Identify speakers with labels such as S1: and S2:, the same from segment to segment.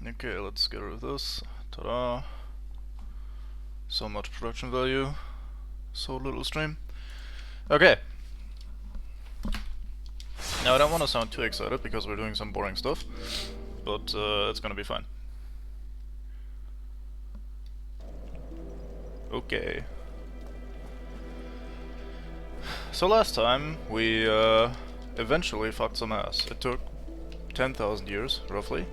S1: Okay, let's get rid of this. Ta-da. So much production value. So little stream. Okay. Now I don't want to sound too excited because we're doing some boring stuff, but it's gonna be fine. Okay. So last time we eventually fucked some ass. It took 10,000 years, roughly,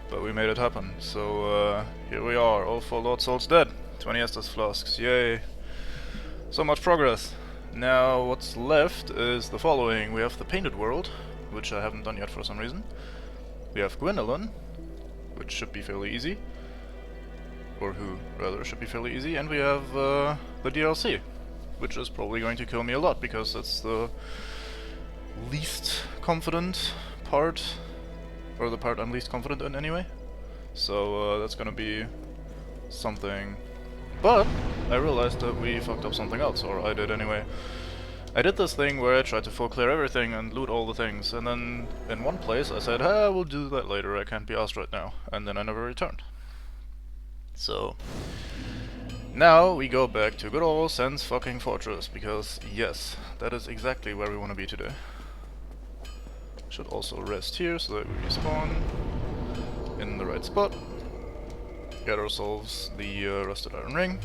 S1: but we made it happen. So here we are, all 4 Lord Souls dead. 20 Estus flasks, yay. So much progress. Now what's left is the following. We have the Painted World, which I haven't done yet for some reason. We have Gwendolyn, which should be fairly easy. Or who, rather, should be fairly easy. And we have the DLC, which is probably going to kill me a lot, because that's the least confident part, or the part I'm least confident in anyway. So that's gonna be something. But I realized that we fucked up something else, or I did anyway. I did this thing where I tried to full clear everything and loot all the things, and then in one place I said, ah, we'll do that later, I can't be asked right now, and then I never returned. So now we go back to good old Sen's fucking fortress, because yes, that is exactly where we want to be today. Should also rest here so that we respawn in the right spot. Get ourselves the rusted iron ring.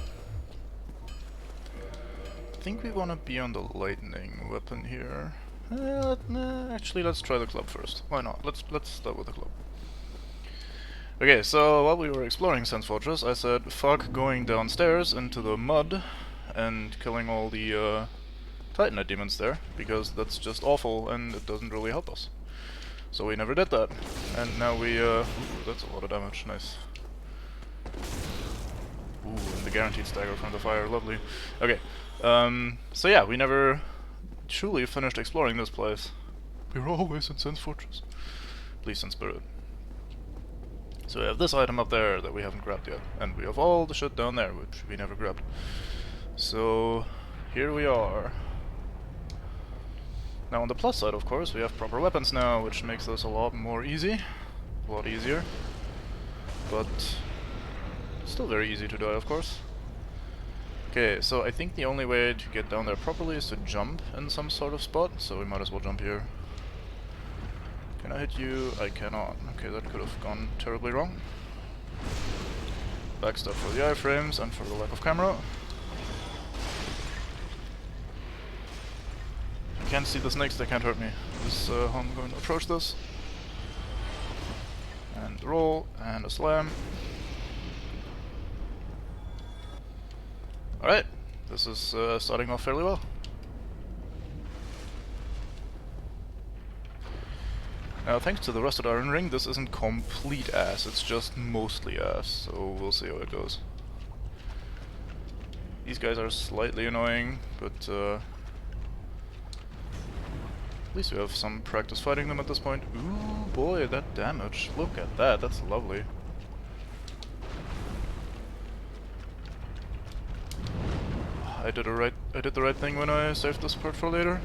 S1: I think we want to be on the lightning weapon here. Actually, let's try the club first. Why not? Let's start with the club. Okay, so while we were exploring Sen's Fortress, I said fuck going downstairs into the mud and killing all the Titanite demons there, because that's just awful and it doesn't really help us. So we never did that, and now we ooh, that's a lot of damage, nice. Ooh, and the guaranteed stagger from the fire, lovely. Okay, so yeah, we never truly finished exploring this place. We were always in Sen's Fortress. At least in spirit. So we have this item up there that we haven't grabbed yet, and we have all the shit down there, which we never grabbed. So here we are. Now on the plus side, of course, we have proper weapons now, which makes this a lot more easy. A lot easier. But still very easy to die, of course. Okay, so I think the only way to get down there properly is to jump in some sort of spot, so we might as well jump here. Can I hit you? I cannot. Okay, that could have gone terribly wrong. Backstab for the iframes and for the lack of camera. I can't see the snakes, they can't hurt me. This is how I'm going to approach this. And roll, and a slam. Alright, this is starting off fairly well. Now, thanks to the rusted iron ring, this isn't complete ass, it's just mostly ass, so we'll see how it goes. These guys are slightly annoying, but at least we have some practice fighting them at this point. Ooh, boy, that damage. Look at that, that's lovely. I did the right thing when I saved this part for later.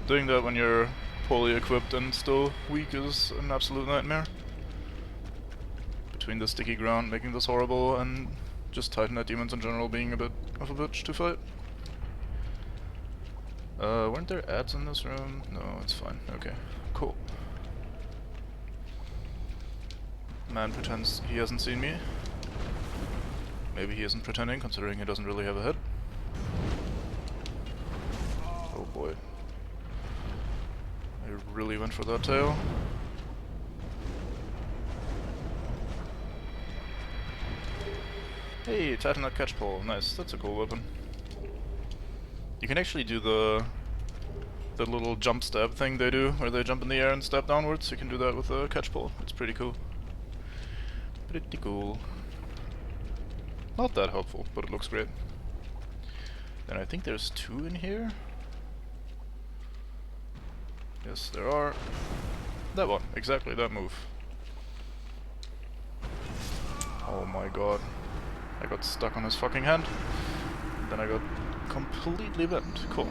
S1: Doing that when you're poorly equipped and still weak is an absolute nightmare. Between the sticky ground making this horrible and just Titanite demons in general being a bit of a bitch to fight. Weren't there ads in this room? No, it's fine. Okay, cool. Man pretends he hasn't seen me. Maybe he isn't pretending, considering he doesn't really have a head. Oh boy. I really went for that tail. Hey, Titanite catch pole. Nice, that's a cool weapon. You can actually do the little jump stab thing they do, where they jump in the air and stab downwards. You can do that with a catch pole. It's pretty cool. Pretty cool. Not that helpful, but it looks great. Then I think there's 2 in here. Yes, there are. That one, exactly that move. Oh my god. I got stuck on his fucking hand. Then I got completely bent. Cool.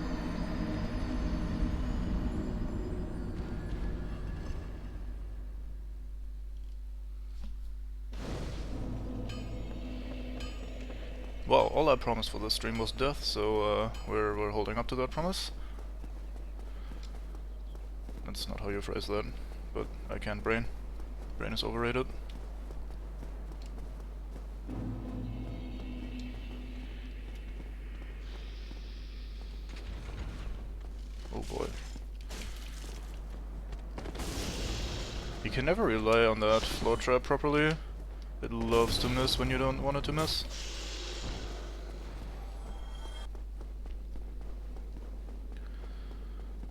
S1: Well, all I promised for this stream was death, so we're holding up to that promise. That's not how you phrase that, but I can't brain. Brain is overrated. Oh boy. You can never rely on that float trap properly. It loves to miss when you don't want it to miss.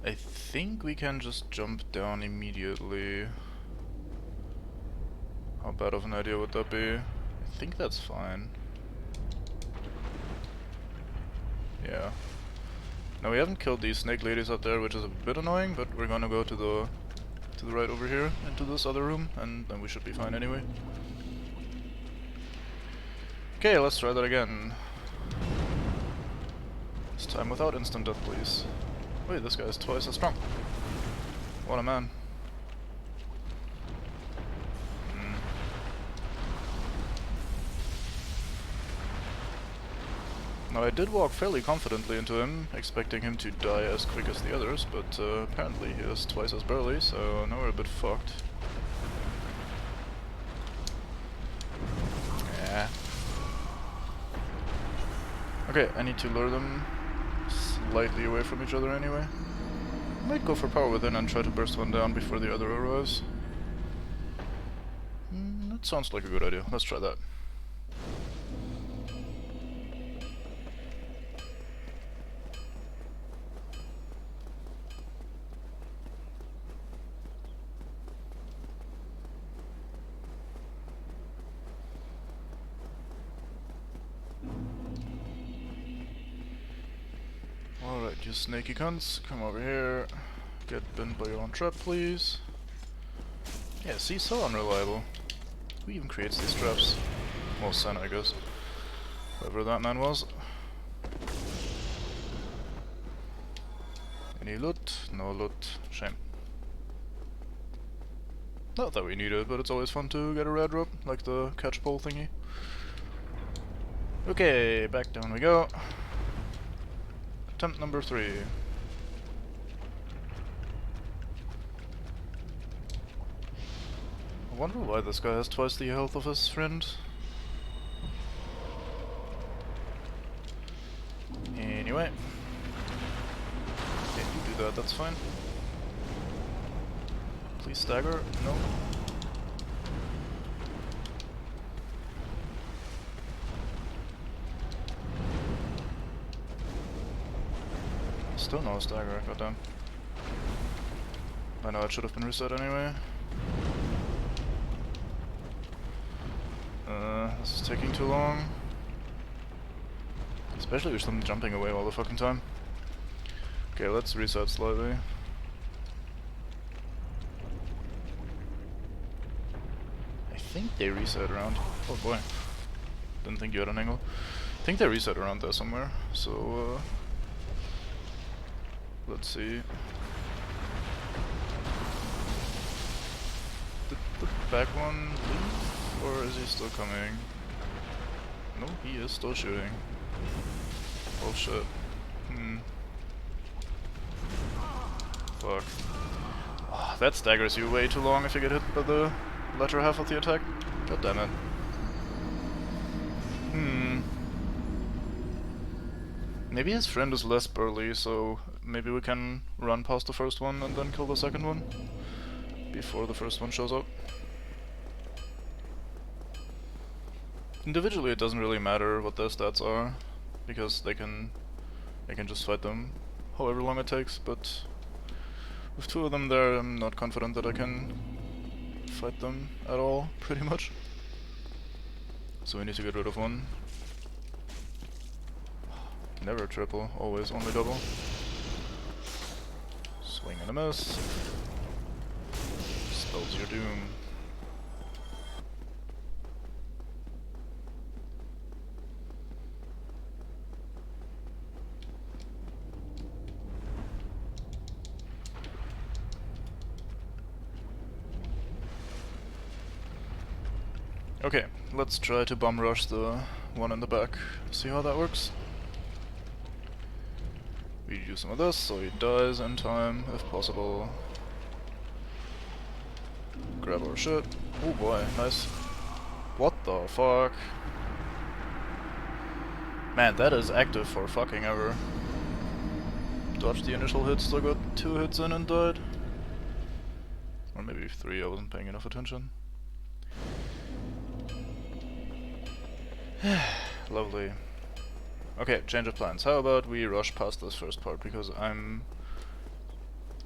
S1: I think we can just jump down immediately. How bad of an idea would that be? I think that's fine. Yeah. Now we haven't killed these snake ladies out there, which is a bit annoying, but we're gonna go to the right over here, into this other room, and then we should be fine anyway. Okay, let's try that again. This time without instant death, please. Wait, this guy is twice as strong. What a man. Now I did walk fairly confidently into him, expecting him to die as quick as the others, but apparently he is twice as burly, so now we're a bit fucked. Yeah. Okay, I need to lure them slightly away from each other anyway. I might go for power within and try to burst one down before the other arrives. That sounds like a good idea. Let's try that. Alright, you snaky cunts, come over here. Get bent by your own trap, please. Yeah, see, so unreliable. Who even creates these traps? Well, Sen, I guess. Whoever that man was. Any loot? No loot. Shame. Not that we need it, but it's always fun to get a red rope, like the catch pole thingy. Okay, back down we go. Attempt number 3. I wonder why this guy has twice the health of his friend. Anyway. Okay, you do that, that's fine. Please stagger. No. Still no stagger, goddamn. I know it should have been reset anyway. This is taking too long. Especially with them jumping away all the fucking time. Okay, let's reset slightly. I think they reset around. Oh boy. Didn't think you had an angle. I think they reset around there somewhere, so let's see. Did the back one leave? Or is he still coming? No, he is still shooting. Oh shit. Fuck. Oh, that staggers you way too long if you get hit by the latter half of the attack. God damn it. Maybe his friend is less burly, so maybe we can run past the first one and then kill the second one before the first one shows up. Individually it doesn't really matter what their stats are, because I can just fight them however long it takes, but with 2 of them there I'm not confident that I can fight them at all, pretty much. So we need to get rid of one. Never triple, always only double. Swing and a miss. Spells your doom. Okay, let's try to bomb rush the one in the back. See how that works? We use some of this so he dies in time, if possible. Grab our shit. Oh boy, nice. What the fuck? Man, that is active for fucking ever. Dodged the initial hit, still got 2 hits in and died. Or maybe 3, I wasn't paying enough attention. Lovely. Okay, change of plans. How about we rush past this first part, because I'm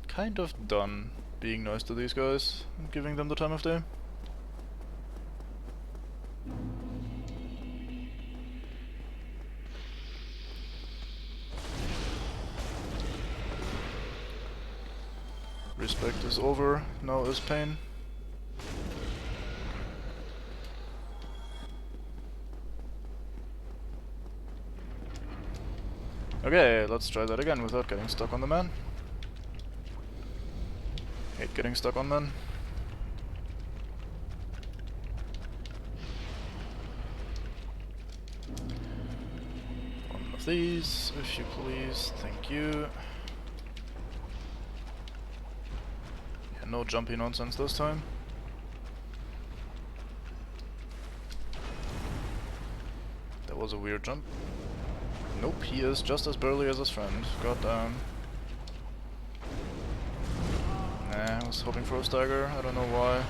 S1: kind of done being nice to these guys and giving them the time of day. Respect is over, now is pain. Okay, let's try that again without getting stuck on the man. Hate getting stuck on men. One of these, if you please, thank you. Yeah, no jumpy nonsense this time. That was a weird jump. Nope, he is just as burly as his friend. God damn. Nah, I was hoping for a stagger, I don't know why.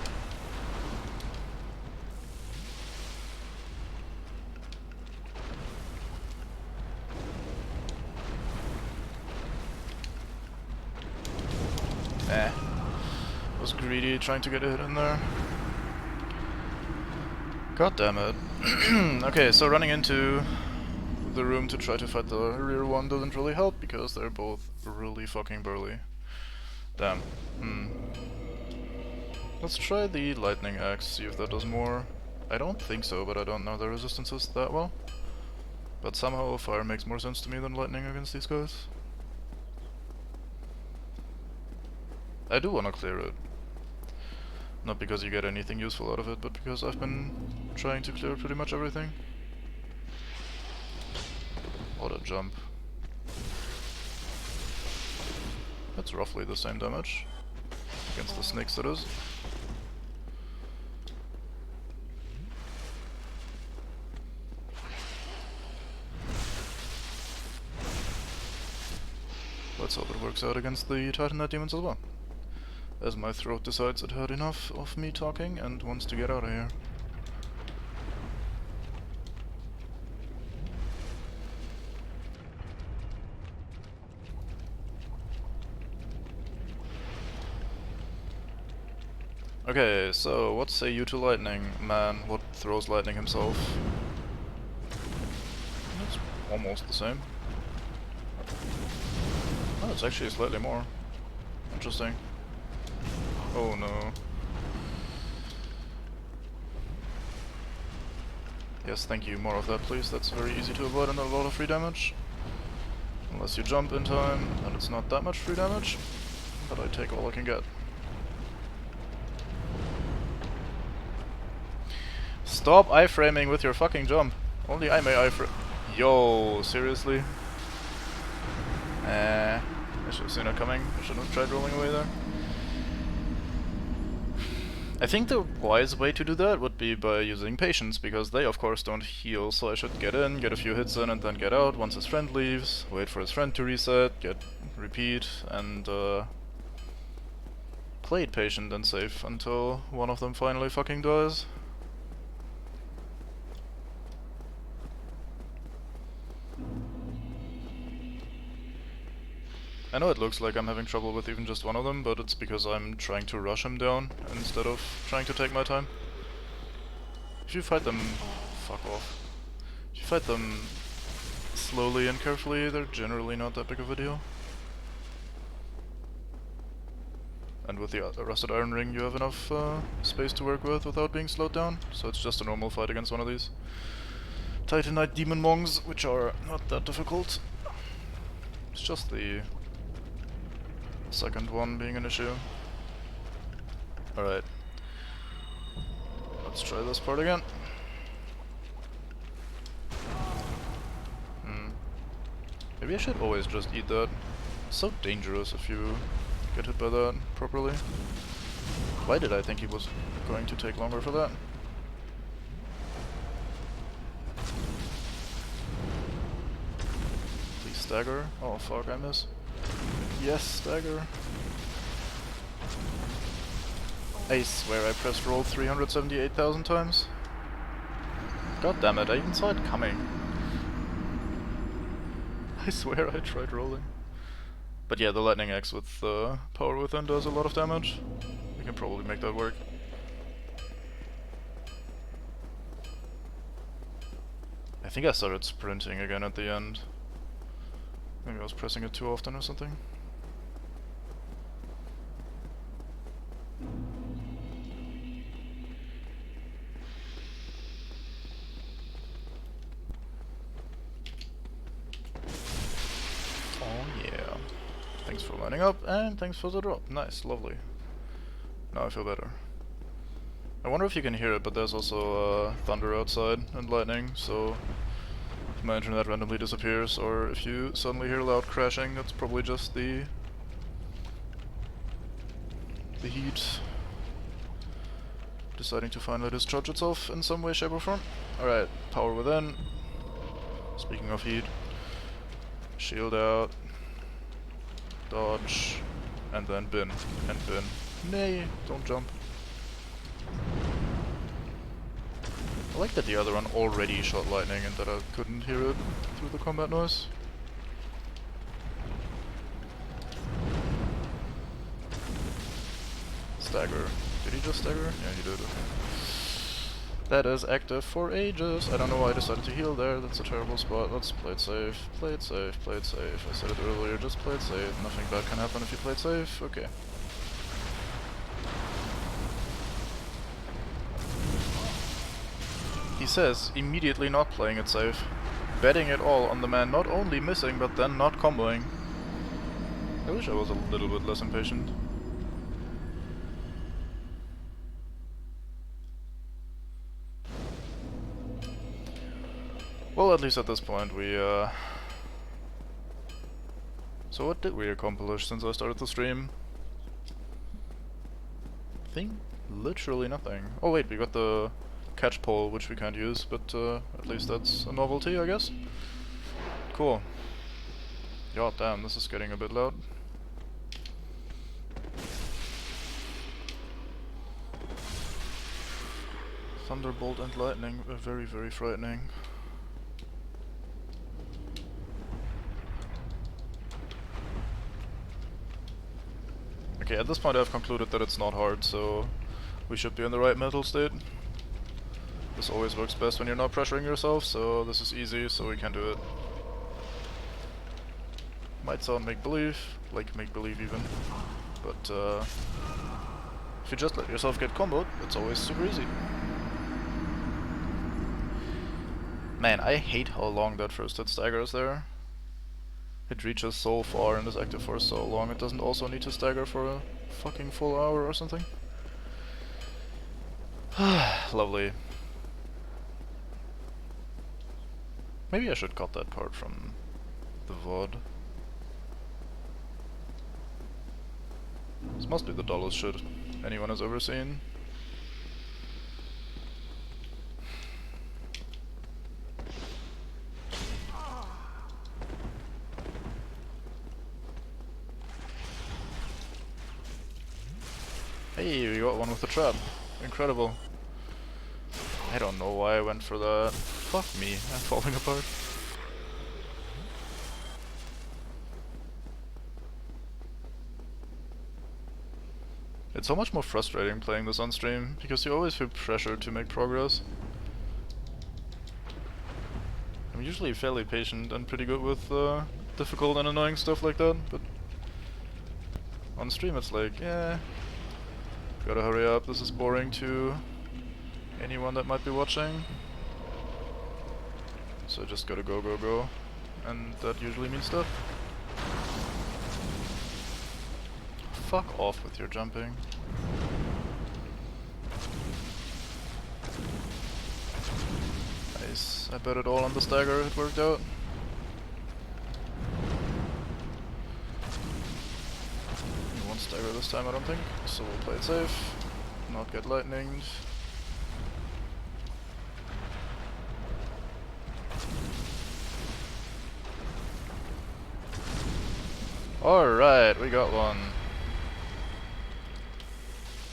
S1: Was greedy trying to get a hit in there. God damn it. Okay, so running into the room to try to fight the rear one doesn't really help because they're both really fucking burly. Damn. Let's try the lightning axe, see if that does more. I don't think so, but I don't know the resistances that well. But somehow fire makes more sense to me than lightning against these guys. I do want to clear it. Not because you get anything useful out of it, but because I've been trying to clear pretty much everything. What a jump. That's roughly the same damage. Against the snakes, that is. Let's hope it works out against the Titanite demons as well. As my throat decides it heard enough of me talking and wants to get out of here. Okay, so what say you to lightning? Man, what throws lightning himself? It's almost the same. Oh, it's actually slightly more. Interesting. Oh no. Yes, thank you, more of that please, that's very easy to avoid and a lot of free damage. Unless you jump in time, and it's not that much free damage, but I take all I can get. Stop iframing with your fucking jump. Only I may iframe. Yo, seriously? I should have seen it coming. I shouldn't have tried rolling away there. I think the wise way to do that would be by using patience, because they of course don't heal, so I should get in, get a few hits in, and then get out once his friend leaves, wait for his friend to reset, repeat, and play it patient and safe until one of them finally fucking dies. I know it looks like I'm having trouble with even just one of them, but it's because I'm trying to rush him down instead of trying to take my time. If you fight them... fuck off. If you fight them slowly and carefully, they're generally not that big of a deal. And with the Rusted Iron Ring you have enough space to work with without being slowed down, so it's just a normal fight against one of these Titanite Demon Mongs, which are not that difficult. It's just the second one being an issue. Alright. Let's try this part again. Maybe I should always just eat that. It's so dangerous if you get hit by that properly. Why did I think he was going to take longer for that? Please stagger. Oh fuck, I miss. Yes, stagger. I swear I pressed roll 378,000 times. God damn it, I even saw it coming. I swear I tried rolling. But yeah, the lightning axe with power within does a lot of damage. We can probably make that work. I think I started sprinting again at the end. Maybe I was pressing it too often or something. Oh yeah. Thanks for lining up, and thanks for the drop. Nice, lovely. Now I feel better. I wonder if you can hear it, but there's also thunder outside and lightning, so if my internet randomly disappears, or if you suddenly hear loud crashing, that's probably just the heat deciding to finally discharge itself in some way, shape or form. Alright, power within. Speaking of heat, shield out, dodge, and then bin, and bin. Nay, don't jump. I like that the other one already shot lightning and that I couldn't hear it through the combat noise. Stagger. Did he just stagger? Yeah, he did. Okay. That is active for ages. I don't know why I decided to heal there. That's a terrible spot. Let's play it safe. Play it safe. Play it safe. I said it earlier. Just play it safe. Nothing bad can happen if you play it safe. Okay. He says, immediately not playing it safe. Betting it all on the man not only missing, but then not comboing. I wish I was a little bit less impatient. Well, at least at this point we, So what did we accomplish since I started the stream? I think literally nothing. Oh wait, we got the catch pole, which we can't use, but at least that's a novelty, I guess. Cool. God damn, this is getting a bit loud. Thunderbolt and lightning are very, very frightening. Okay, at this point I've concluded that it's not hard, so we should be in the right mental state. This always works best when you're not pressuring yourself, so this is easy, so we can do it. Might sound make-believe, like make-believe even, but if you just let yourself get comboed, it's always super easy. Man, I hate how long that first hit stagger is there. It reaches so far and is active for so long, it doesn't also need to stagger for a fucking full hour or something. Lovely. Maybe I should cut that part from the VOD. This must be the dullest shit anyone has ever seen. Hey, we got one with the trap. Incredible. I don't know why I went for that. Fuck me, I'm falling apart. It's so much more frustrating playing this on stream, because you always feel pressure to make progress. I'm usually fairly patient and pretty good with difficult and annoying stuff like that, but on stream it's like, yeah, gotta hurry up, this is boring to anyone that might be watching. So just gotta go, go, go, and that usually means stuff. Fuck off with your jumping. Nice, I bet it all on the stagger, it worked out. this time, I don't think. So we'll play it safe, not get lightninged. Alright, we got one.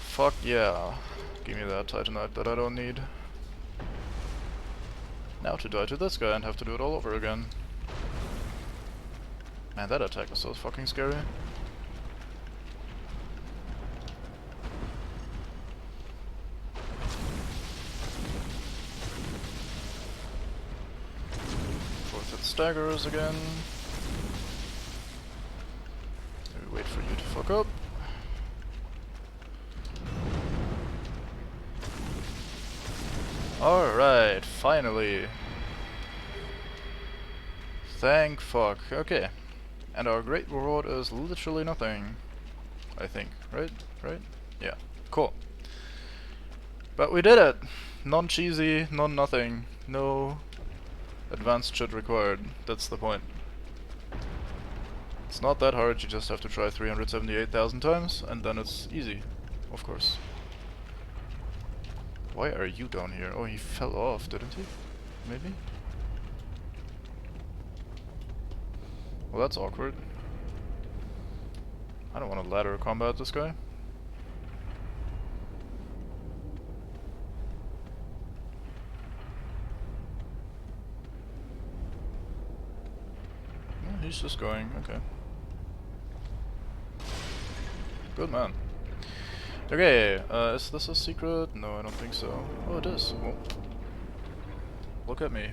S1: Fuck yeah. Give me that Titanite that I don't need. Now to die to this guy and have to do it all over again. Man, that attack was so fucking scary. Fourth hit staggers again. Maybe wait for you to fuck up. Alright, finally. Thank fuck. Okay. And our great reward is literally nothing. I think. Right? Right? Yeah. Cool. But we did it! Non-cheesy, non-nothing. No advanced shit required. That's the point. It's not that hard, you just have to try 378,000 times, and then it's easy. Of course. Why are you down here? Oh, he fell off, didn't he? Maybe? Well, that's awkward. I don't want to ladder combat this guy. Yeah, he's just going, okay. Good man. Okay, is this a secret? No, I don't think so. Oh, it is. Oh. Look at me.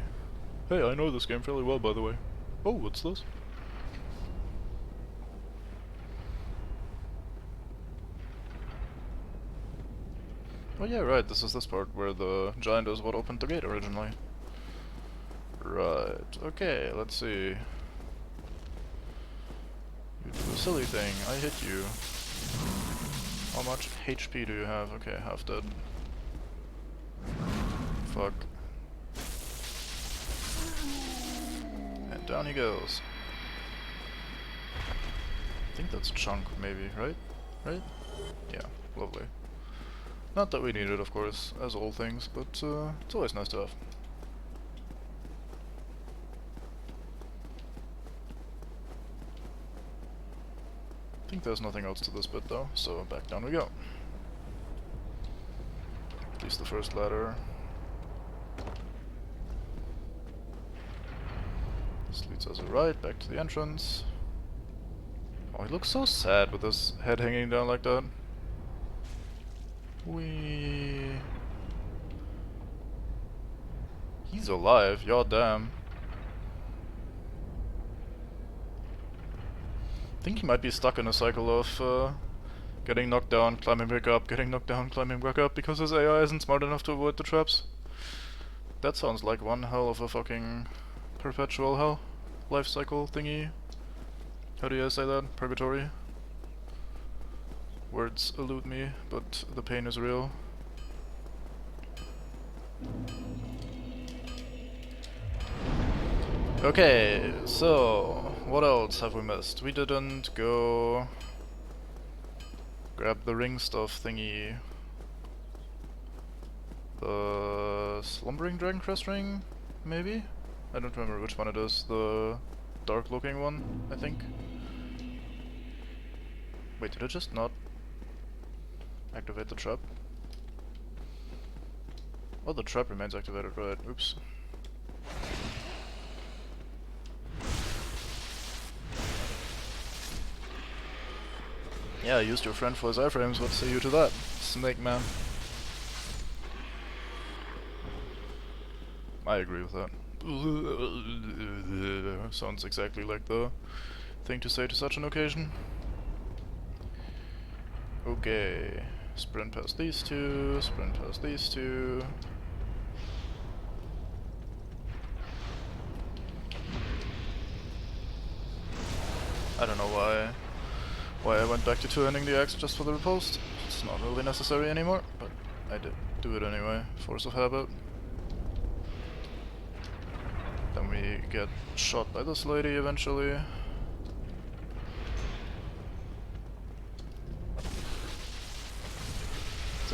S1: Hey, I know this game fairly well, by the way. Oh, what's this? Oh yeah, right, this is this part where the giant is what opened the gate originally. Right, okay, let's see. You do a silly thing, I hit you. How much HP do you have? Okay, half dead. Fuck. And down he goes. I think that's chunk, maybe, right? Right? Yeah, lovely. Not that we need it, of course, as all things, but it's always nice to have. I think there's nothing else to this bit though, so back down we go. At least the first ladder. This leads us right back to the entrance. Oh, he looks so sad with his head hanging down like that. He's alive, god damn. I think he might be stuck in a cycle of getting knocked down, climbing back up, getting knocked down, climbing back up, because his AI isn't smart enough to avoid the traps. That sounds like one hell of a fucking perpetual hell life cycle thingy. How do you say that? Purgatory? Words elude me, but the pain is real. Okay, so what else have we missed? We didn't go grab the ring stuff thingy. The slumbering dragon crest ring, maybe? I don't remember which one it is. The dark looking one, I think. Wait, did it just not activate the trap? Oh, the trap remains activated, right. Oops. Yeah, I used your friend for his iframes, what say you to that, Snake Man? I agree with that. Sounds exactly like the thing to say to such an occasion. Okay, sprint past these two, sprint past these two. I don't know why I went back to two-handing the axe just for the riposte. It's not really necessary anymore, but I did do it anyway, force of habit. Then we get shot by this lady eventually.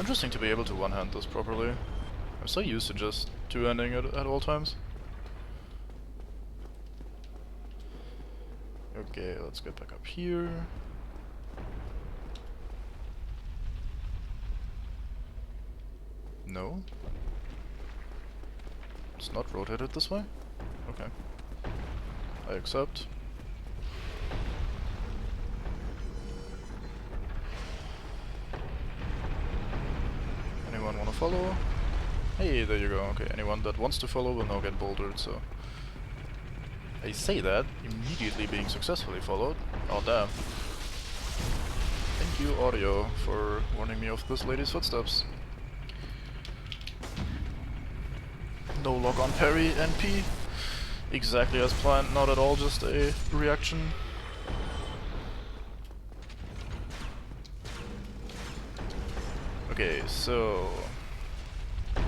S1: interesting to be able to one-hand this properly. I'm so used to just two-handing it at all times. Okay, let's get back up here. No? It's not rotated this way? Okay. I accept. Anyone wanna follow? Hey, there you go. Okay, anyone that wants to follow will now get bouldered, so... I say that, immediately being successfully followed. Oh damn. Thank you, audio, for warning me of this lady's footsteps. No lock on parry, NP. Exactly as planned, not at all just a reaction. Okay, so... I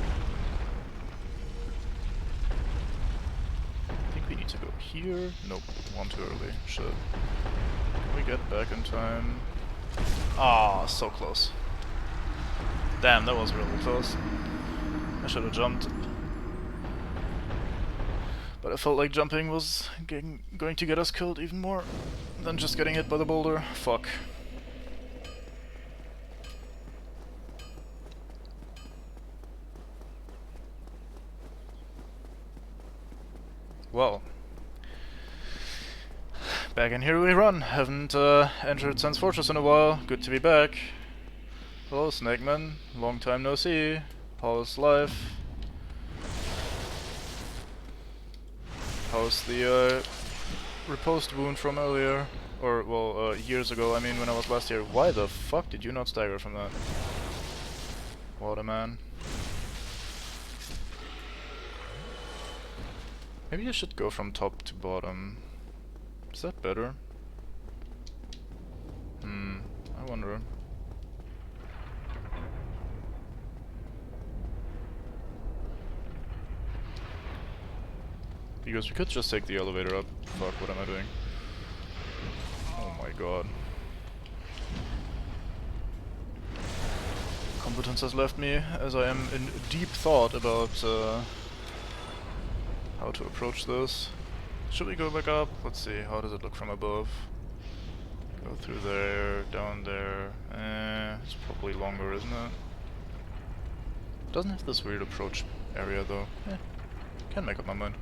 S1: think we need to go here. Nope, one too early. Shit. Can we get back in time? Ah, so close. Damn, that was really close. I should have jumped. But I felt like jumping was going to get us killed even more than just getting hit by the boulder. Fuck. Well. Back in here we run. Haven't entered Sense Fortress in a while. Good to be back. Hello, Snakeman. Long time no see. How's life? How's the riposte wound from earlier? Or, well, years ago, I mean, when I was last here. Why the fuck did you not stagger from that? What a man. Maybe I should go from top to bottom. Is that better? I wonder. Because we could just take the elevator up. Fuck, what am I doing? Oh my god. Competence has left me, as I am in deep thought about how to approach this. Should we go back up? Let's see, how does it look from above? Go through there, down there. It's probably longer, isn't it? Doesn't have this weird approach area though. Can't make up my mind.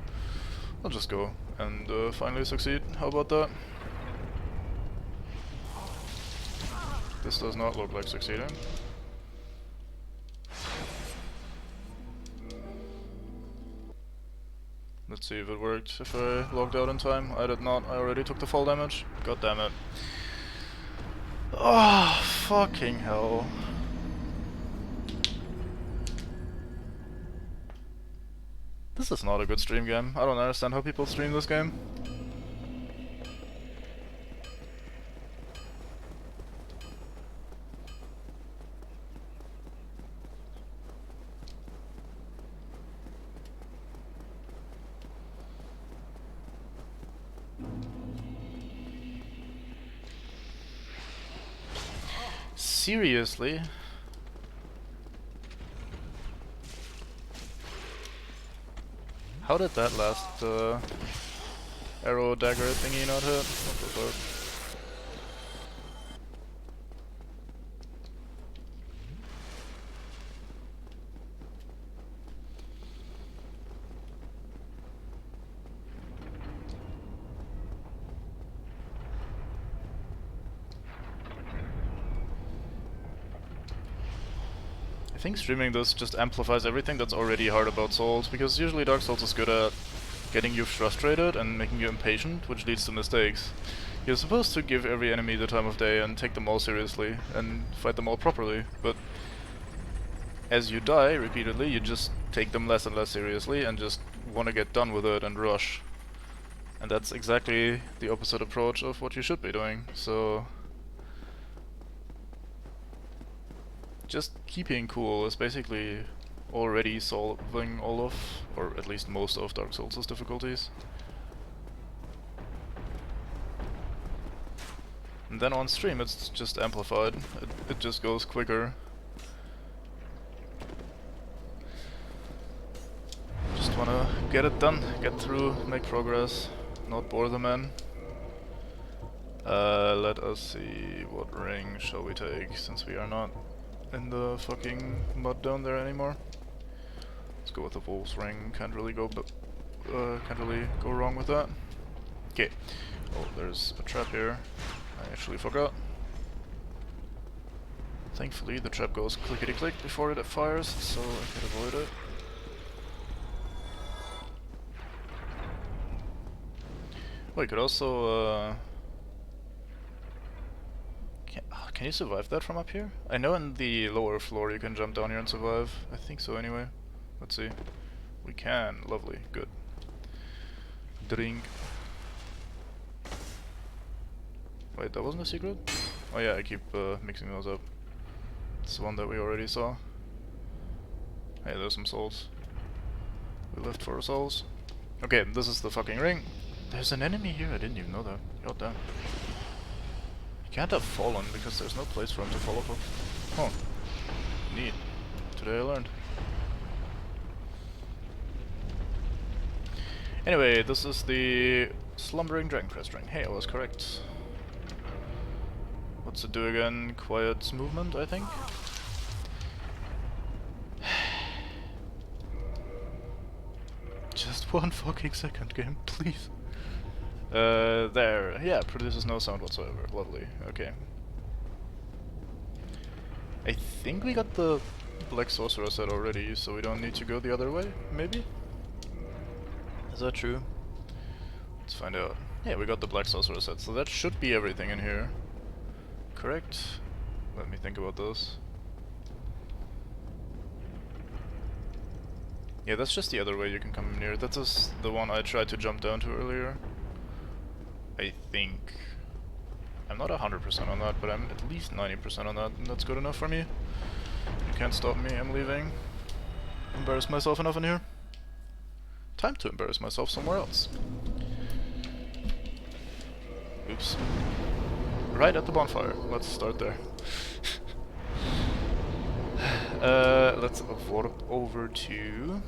S1: I'll just go and finally succeed. How about that? This does not look like succeeding. Let's see if it worked, if I logged out in time. I did not, I already took the fall damage. God damn it. Oh, fucking hell. This is not a good stream game. I don't understand how people stream this game. Seriously? How did that last arrow dagger thingy not hit? What the fuck? I think streaming this just amplifies everything that's already hard about Souls, because usually Dark Souls is good at getting you frustrated and making you impatient, which leads to mistakes. You're supposed to give every enemy the time of day and take them all seriously, and fight them all properly, but as you die repeatedly, you just take them less and less seriously and just want to get done with it and rush. And that's exactly the opposite approach of what you should be doing, so... just keeping cool is basically already solving all of, or at least most of, Dark Souls' difficulties. And then on stream it's just amplified, it just goes quicker. get it done, get through, make progress, not bore the man. Let us see, what ring shall we take, since we are not in the fucking mud down there anymore. Let's go with the wolf's ring, can't really go wrong with that. Okay. Oh, there's a trap here. I actually forgot. Thankfully the trap goes clickety click before it fires, so I can avoid it. Oh, you could also can you survive that from up here? I know in the lower floor you can jump down here and survive. I think so anyway. Let's see. We can. Lovely. Good. Drink. Wait, that wasn't a secret? Oh yeah, I keep mixing those up. It's the one that we already saw. Hey, there's some souls. We left for our souls. Okay, this is the fucking ring. There's an enemy here, I didn't even know that. God damn. He can't have fallen because there's no place for him to fall off of. Huh. Neat. Today I learned. Anyway, this is the Slumbering Dragoncrest ring. Hey, I was correct. What's it do again? Quiet movement, I think? Just one fucking second, game, please. There. Yeah, produces no sound whatsoever. Lovely. Okay. I think we got the Black Sorcerer set already, so we don't need to go the other way, maybe? Is that true? Let's find out. Yeah, we got the Black Sorcerer set, so that should be everything in here. Correct? Let me think about this. Yeah, that's just the other way you can come near. That is the one I tried to jump down to earlier. I think. I'm not 100% on that, but I'm at least 90% on that, and that's good enough for me. You can't stop me, I'm leaving. Embarrass myself enough in here. Time to embarrass myself somewhere else. Oops. Right at the bonfire. Let's start there. Let's warp over to...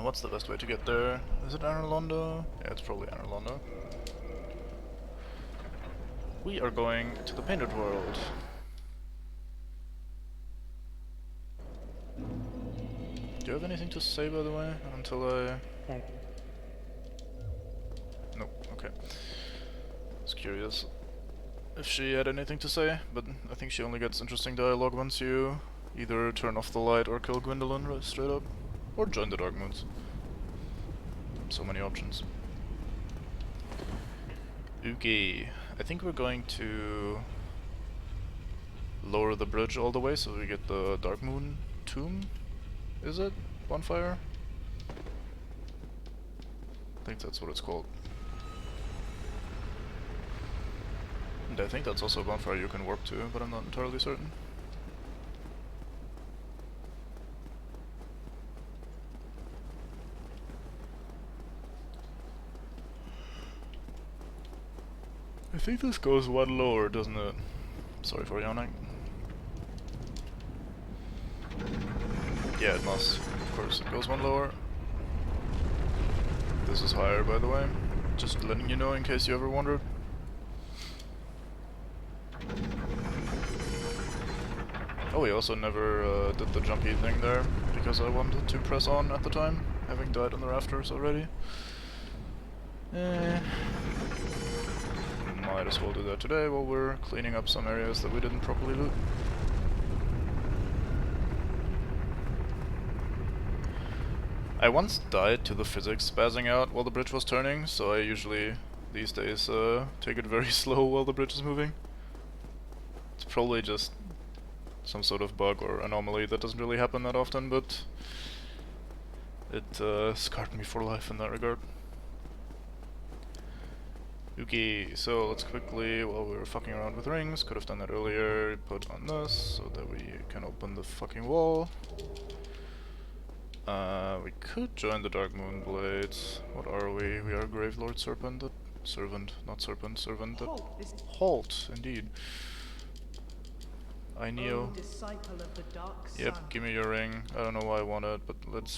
S1: what's the best way to get there? Is it Arnalondo? Yeah, it's probably Arnalondo. We are going to the Painted World. Do you have anything to say, by the way, until I... Nope, okay. I was curious if she had anything to say, but I think she only gets interesting dialogue once you either turn off the light or kill Gwendolyn straight up, or join the Dark Moons. So many options. Okay, I think we're going to lower the bridge all the way so we get the Dark Moon tomb. Is it? Bonfire? I think that's what it's called. And I think that's also a bonfire you can warp to, but I'm not entirely certain. I think this goes one lower, doesn't it? Sorry for yawning. Yeah, it must. Of course, it goes one lower. This is higher, by the way. Just letting you know in case you ever wondered. Oh, we also never did the jumpy thing there, because I wanted to press on at the time, having died on the rafters already. Might as well do that today while we're cleaning up some areas that we didn't properly loot. I once died to the physics spazzing out while the bridge was turning, so I usually, these days, take it very slow while the bridge is moving. It's probably just some sort of bug or anomaly that doesn't really happen that often, but it scarred me for life in that regard. Okay, so let's quickly, while we were fucking around with rings, could have done that earlier, put on this so that we can open the fucking wall. We could join the Dark Moon Blades. What are we? We are Gravelord Serpent. Servant, not Serpent, Servant. Halt, indeed. I Neo. Yep, give me your ring. I don't know why I want it, but let's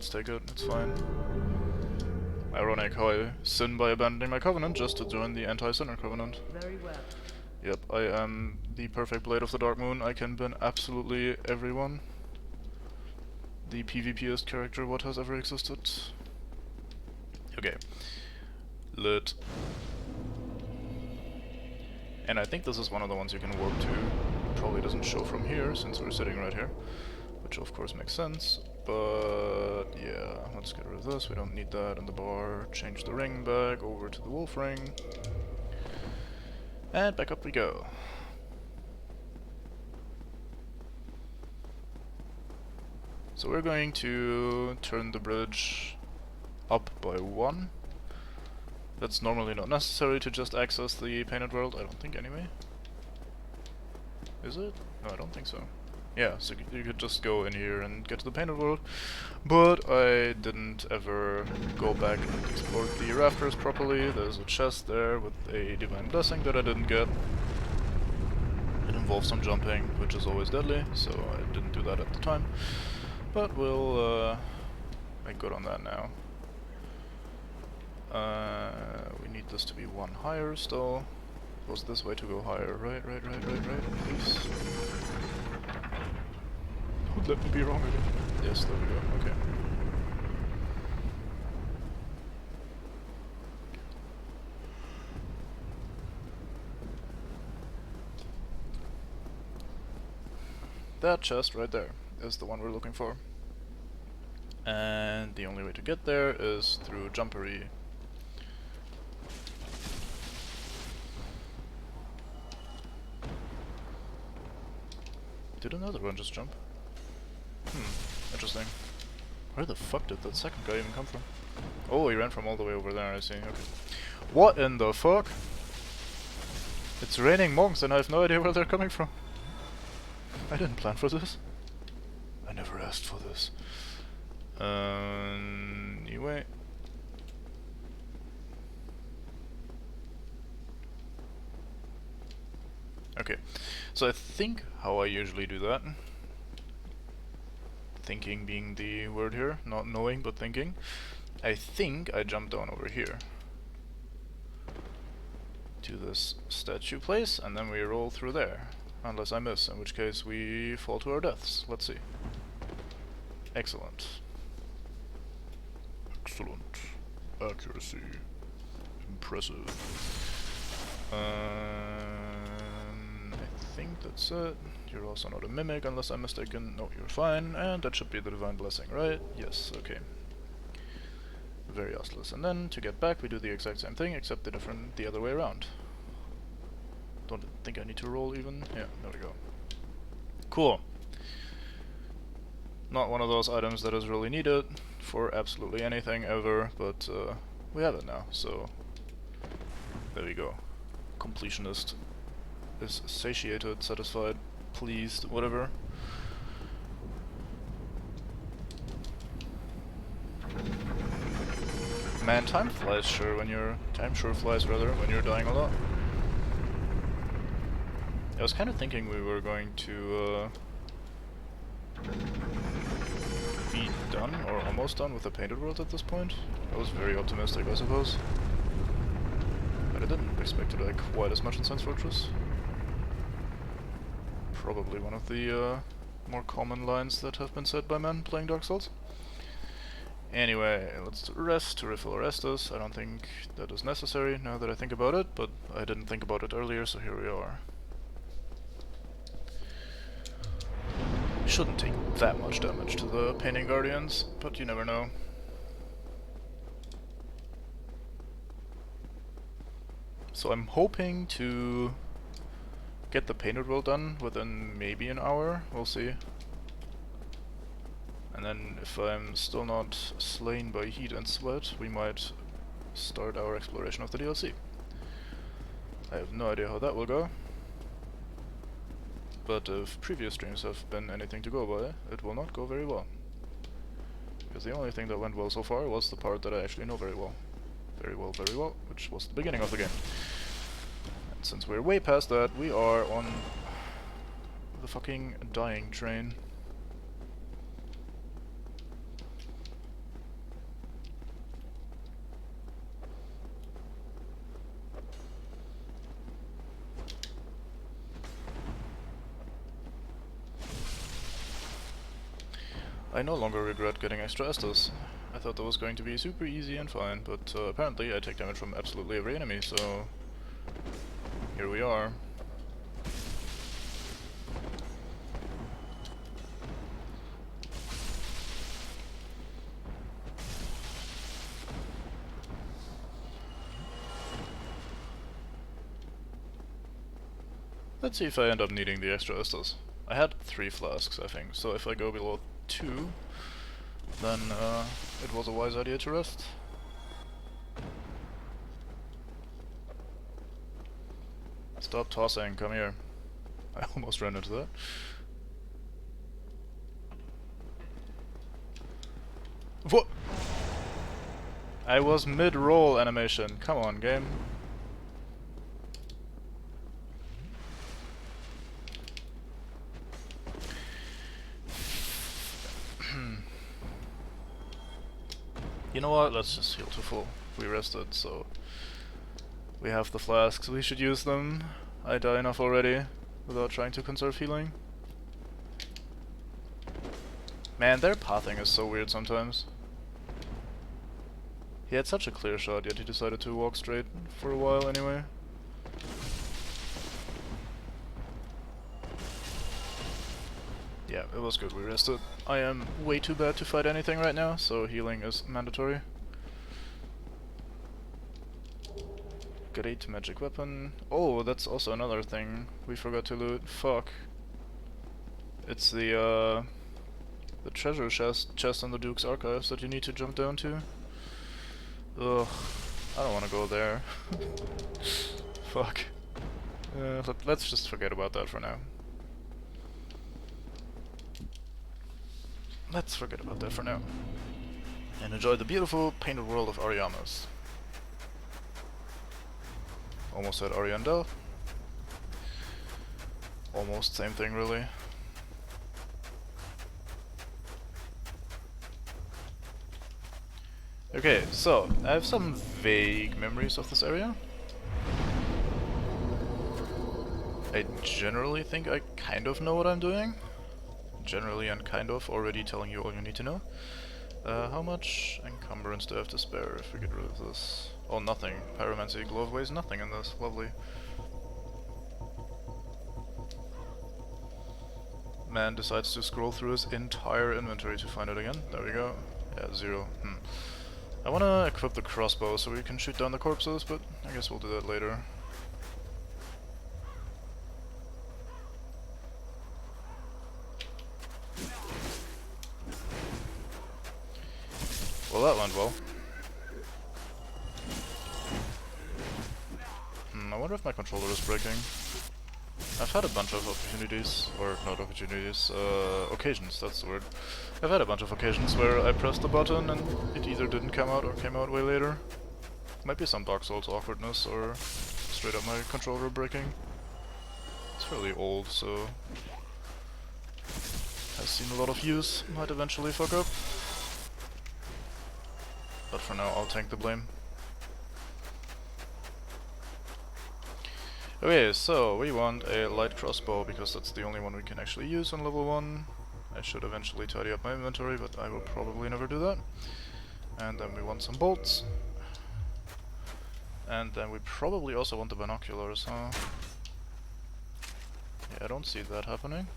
S1: take it. It's fine. Ironic how I sin by abandoning my covenant just to join the anti-sinner covenant.
S2: Very well.
S1: Yep, I am the perfect blade of the Dark Moon. I can ban absolutely everyone. The PvPest character what has ever existed. Okay. Lit. And I think this is one of the ones you can warp to. Probably doesn't show from here, since we're sitting right here. Which of course makes sense. But yeah, let's get rid of this. We don't need that in the bar. Change the ring back over to the wolf ring. And back up we go. So we're going to turn the bridge up by 1. That's normally not necessary to just access the painted world, I don't think anyway. Is it? No, I don't think so. Yeah, so you could just go in here and get to the painted world, but I didn't ever go back and explore the rafters properly. There's a chest there with a divine blessing that I didn't get. It involves some jumping, which is always deadly, so I didn't do that at the time. But we'll make good on that now. We need this to be 1 higher still. It was this way to go higher, right, please. Don't let me be wrong again. Yes, there we go, okay. That chest right there is the one we're looking for. And the only way to get there is through jumpery. Did another one just jump? Interesting. Where the fuck did that second guy even come from? Oh, he ran from all the way over there, I see, okay. What in the fuck? It's raining monks and I have no idea where they're coming from. I didn't plan for this. I never asked for this. Anyway. Okay, so I think how I usually do that, thinking being the word here, not knowing but thinking, I think I jump down over here to this statue place and then we roll through there, unless I miss, in which case we fall to our deaths. Let's see. Excellent. Excellent. Accuracy. Impressive. I think that's it. You're also not a mimic unless I'm mistaken. No, you're fine. And that should be the divine blessing, right? Yes, okay. Very useless. And then to get back we do the exact same thing except the other way around. Don't think I need to roll even. Yeah, there we go. Cool. Not one of those items that is really needed for absolutely anything ever, but we have it now, so there we go. Completionist is satiated, satisfied, pleased, whatever. Man, time flies sure when you're... time sure flies rather when you're dying a lot. I was kind of thinking we were going to be done, or almost done, with the painted world at this point. I was very optimistic, I suppose. But I didn't expect it like quite as much in Sense Fortress. Probably one of the more common lines that have been said by men playing Dark Souls. Anyway, let's rest to refill Orestes. I don't think that is necessary now that I think about it, but I didn't think about it earlier, so here we are. Shouldn't take that much damage to the Painting Guardians, but you never know. So I'm hoping to get the painted world done within maybe an hour, we'll see. And then if I'm still not slain by heat and sweat, we might start our exploration of the DLC. I have no idea how that will go. But if previous streams have been anything to go by, it will not go very well. Because the only thing that went well so far was the part that I actually know very well. Very well, which was the beginning of the game. And since we're way past that, we are on fucking dying train. I no longer regret getting extra Estus. I thought that was going to be super easy and fine, but apparently I take damage from absolutely every enemy, so here we are. Let's see if I end up needing the extra Estus. I had 3 flasks, I think, so if I go below 2, then it was a wise idea to rest. Stop tossing, come here. I almost ran into that. What? I was mid-roll animation, come on game. You know what, let's just heal to full. We rested, so we have the flasks, we should use them. I die enough already without trying to conserve healing. Man, their pathing is so weird sometimes. He had such a clear shot, yet he decided to walk straight for a while anyway. Yeah, it was good, we rested. I am way too bad to fight anything right now, so healing is mandatory. Great magic weapon. Oh, that's also another thing we forgot to loot. Fuck. It's the treasure chest in the Duke's Archives that you need to jump down to. Ugh, I don't want to go there. Fuck. Let's just forget about that for now. Let's forget about that for now. And enjoy the beautiful painted world of Ariamis. Almost said Ariandel. Almost same thing really. Okay, so I have some vague memories of this area. I generally think I kind of know what I'm doing. Generally and kind of already telling you all you need to know. How much encumbrance do I have to spare if we get rid of this? Oh, nothing. Pyromancy glove weighs nothing in this. Lovely. Man decides to scroll through his entire inventory to find it again. There we go. Yeah, 0. I wanna equip the crossbow so we can shoot down the corpses, but I guess we'll do that later. Well, that went well. I wonder if my controller is breaking. I've had a bunch of opportunities, or not opportunities, occasions, that's the word. I've had a bunch of occasions where I pressed the button and it either didn't come out or came out way later. Might be some Dark Souls awkwardness or straight up my controller breaking. It's fairly old, so has seen a lot of use, might eventually fuck up. But for now I'll take the blame. Okay, so we want a light crossbow because that's the only one we can actually use on level 1. I should eventually tidy up my inventory, but I will probably never do that. And then we want some bolts. And then we probably also want the binoculars, huh? Yeah, I don't see that happening.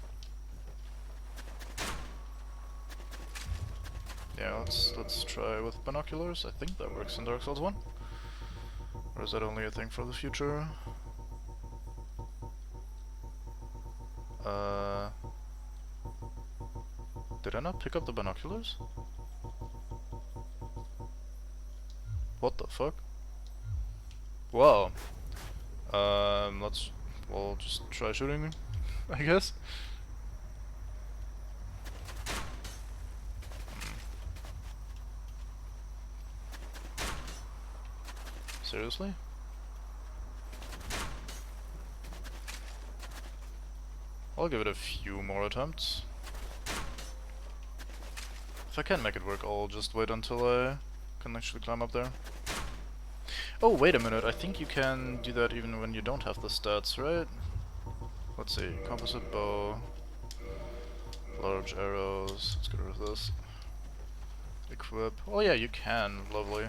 S1: Yeah, let's try with binoculars. I think that works in Dark Souls 1. Or is that only a thing for the future? Did I not pick up the binoculars? What the fuck? Wow. We'll just try shooting them, I guess. Seriously? I'll give it a few more attempts. If I can make it work, I'll just wait until I can actually climb up there. Oh, wait a minute, I think you can do that even when you don't have the stats, right? Let's see, composite bow, large arrows, let's get rid of this. Equip, oh yeah, you can, lovely.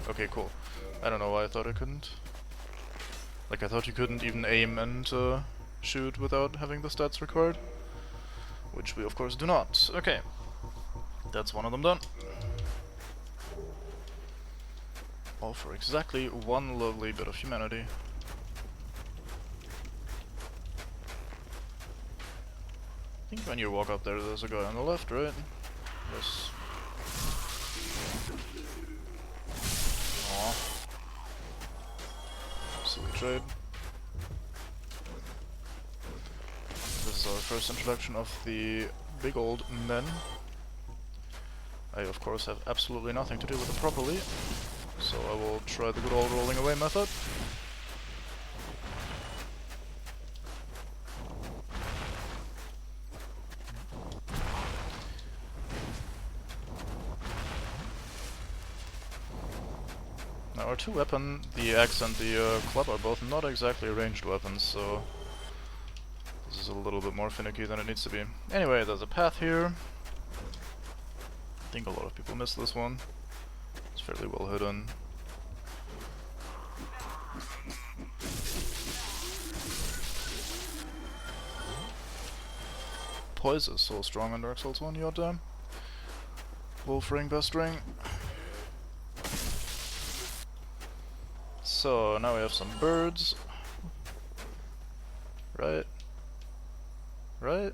S1: Okay, cool. I don't know why I thought I couldn't. Like, I thought you couldn't even aim and shoot without having the stats required. Which we of course do not. Okay, that's one of them done. All for exactly one lovely bit of humanity. I think when you walk up there, there's a guy on the left, right? Yes. Aww. Silly trade. This is our first introduction of the big old men. I of course have absolutely nothing to do with it properly, so I will try the good old rolling away method. Now our two weapons, the axe and the club, are both not exactly ranged weapons, so this is a little bit more finicky than it needs to be. Anyway, there's a path here. I think a lot of people miss this one. It's fairly well hidden. Poise is so strong in Dark Souls 1, goddamn. Wolf ring, best ring. So, now we have some birds. Right? Right?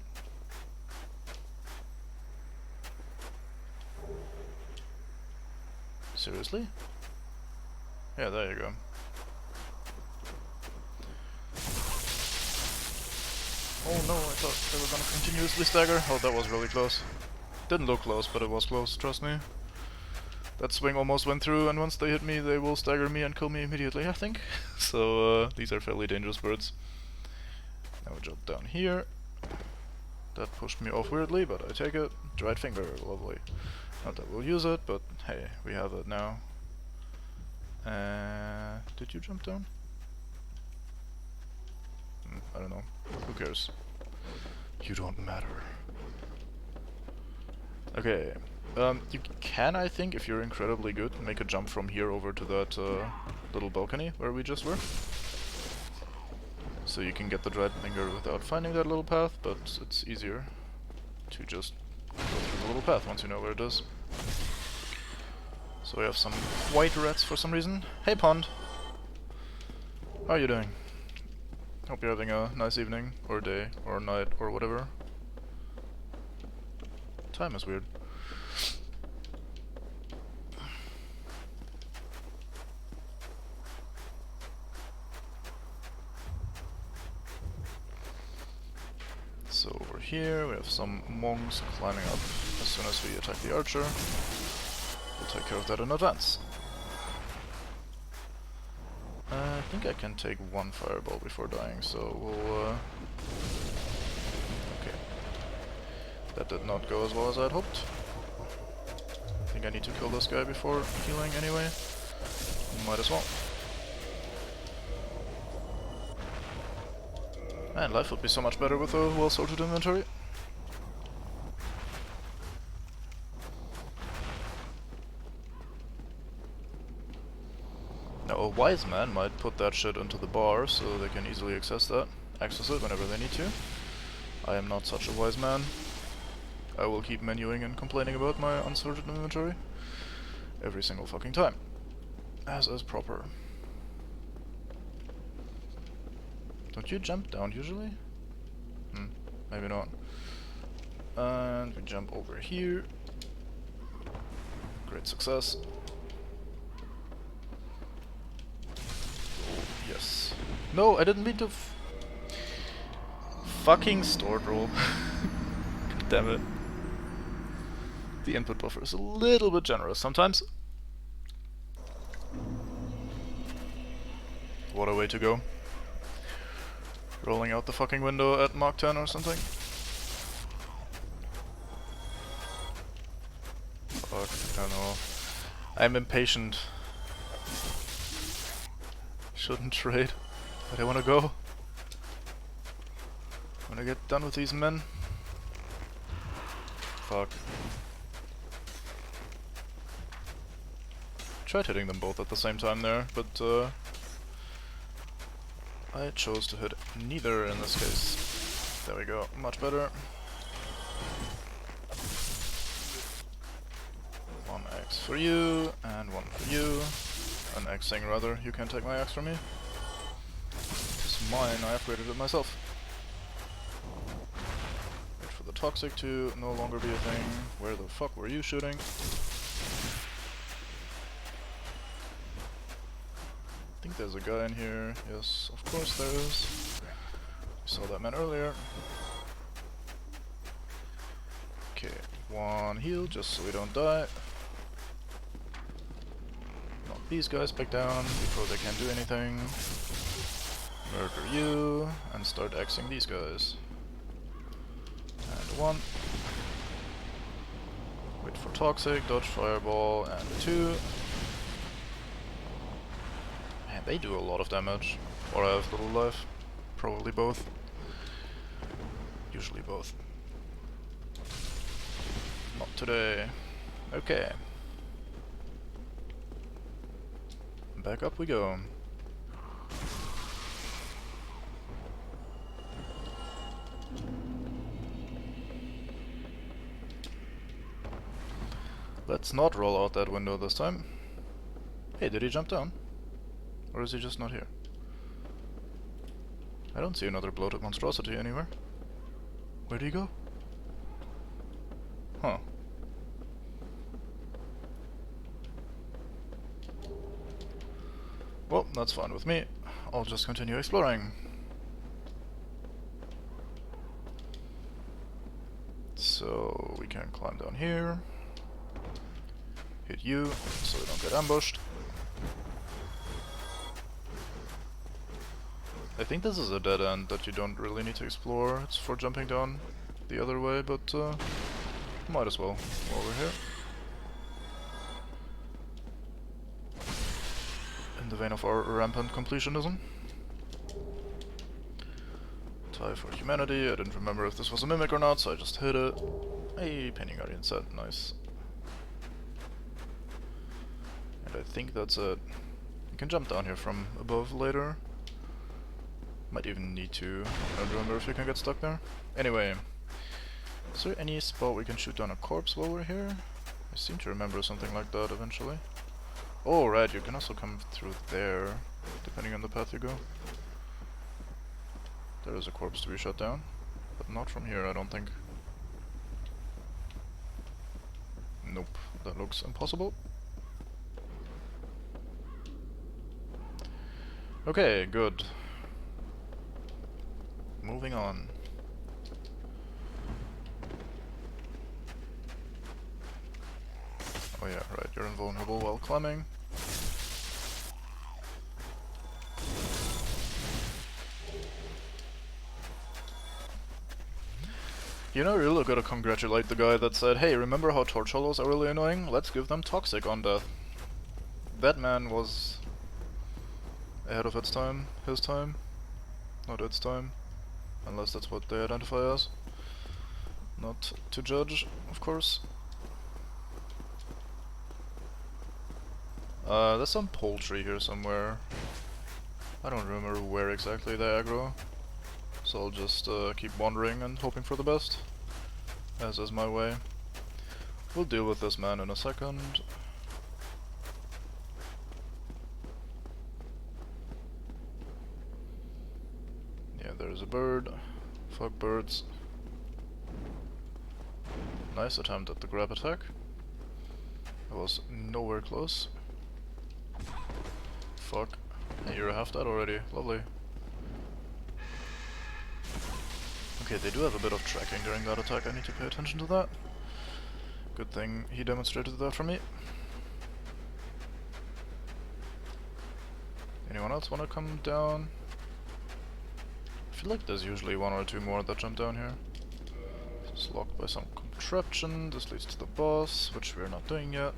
S1: Seriously? Yeah, there you go. Oh no, I thought they were gonna continuously stagger. Oh, that was really close. Didn't look close, but it was close, trust me. That swing almost went through, and once they hit me, they will stagger me and kill me immediately, I think. So, these are fairly dangerous birds. Now we jump down here. That pushed me off weirdly, but I take it. Dried finger, lovely. Not that we'll use it, but hey, we have it now. Did you jump down? I don't know. Who cares? You don't matter. Okay. You can, I think, if you're incredibly good, make a jump from here over to that little balcony where we just were. So you can get the dried finger without finding that little path, but it's easier to just go through the little path once you know where it is. So we have some white rats for some reason. Hey Pond! How are you doing? Hope you're having a nice evening, or day, or night, or whatever. Time is weird. So over here we have some monks climbing up as soon as we attack the archer. We'll take care of that in advance. I think I can take one fireball before dying, so we'll okay. That did not go as well as I'd hoped. I think I need to kill this guy before healing anyway. Might as well. Man, life would be so much better with a well-sorted inventory. Now, a wise man might put that shit into the bar so they can easily access it whenever they need to. I am not such a wise man. I will keep menuing and complaining about my unsorted inventory every single fucking time. As is proper. Don't you jump down usually? Maybe not. And we jump over here. Great success. Oh, yes. No, I didn't mean to fucking stored roll. God damn it. The input buffer is a little bit generous sometimes. What a way to go. Rolling out the fucking window at Mach 10 or something. Fuck, I don't know. I'm impatient. Shouldn't trade, but I wanna go. Wanna get done with these men. Fuck. Tried hitting them both at the same time there, but I chose to hit neither in this case. There we go, much better. 1x for you, and 1 for you. An X-ing rather, you can't take my X from me. It's mine, I upgraded it myself. Wait for the toxic to no longer be a thing. Where the fuck were you shooting? I think there's a guy in here. Yes, of course there is. We saw that man earlier. Okay, 1 heal just so we don't die. Knock these guys back down before they can do anything. Murder you and start Xing these guys. And 1. Wait for toxic, dodge fireball, and a 2. Man, they do a lot of damage. Or I have little life. Probably both. Usually both. Not today. Okay. Back up we go. Let's not roll out that window this time. Hey, did he jump down? Or is he just not here? I don't see another bloated monstrosity anywhere. Where'd he go? Huh. Well, that's fine with me. I'll just continue exploring. So we can climb down here. Hit you, so we don't get ambushed. I think this is a dead end that you don't really need to explore. It's for jumping down the other way, but might as well while we're here. In the vein of our rampant completionism. Tie for humanity. I didn't remember if this was a mimic or not, so I just hit it. Hey, Painting Guardian set, nice. And I think that's it. You can jump down here from above later. Might even need to. I don't remember if you can get stuck there. Anyway, is there any spot we can shoot down a corpse while we're here? I seem to remember something like that eventually. Oh, right, you can also come through there, depending on the path you go. There is a corpse to be shot down, but not from here, I don't think. Nope, that looks impossible. Okay, good. Moving on. Oh yeah, right, you're invulnerable while climbing. You know, you're really gotta congratulate the guy that said, hey, remember how torch hollows are really annoying? Let's give them toxic on death. That man was ahead of its time, his time, not its time, unless that's what they identify as. Not to judge, of course. There's some poultry here somewhere. I don't remember where exactly they aggro, so I'll just keep wandering and hoping for the best, as is my way. We'll deal with this man in a second. Yeah, there's a bird. Fuck birds. Nice attempt at the grab attack. I was nowhere close. Fuck. Hey, you're half dead already. Lovely. Okay, they do have a bit of tracking during that attack. I need to pay attention to that. Good thing he demonstrated that for me. Anyone else want to come down? feel like there's usually one or two more that jump down here. It's locked by some contraption. This leads to the boss, which we're not doing yet.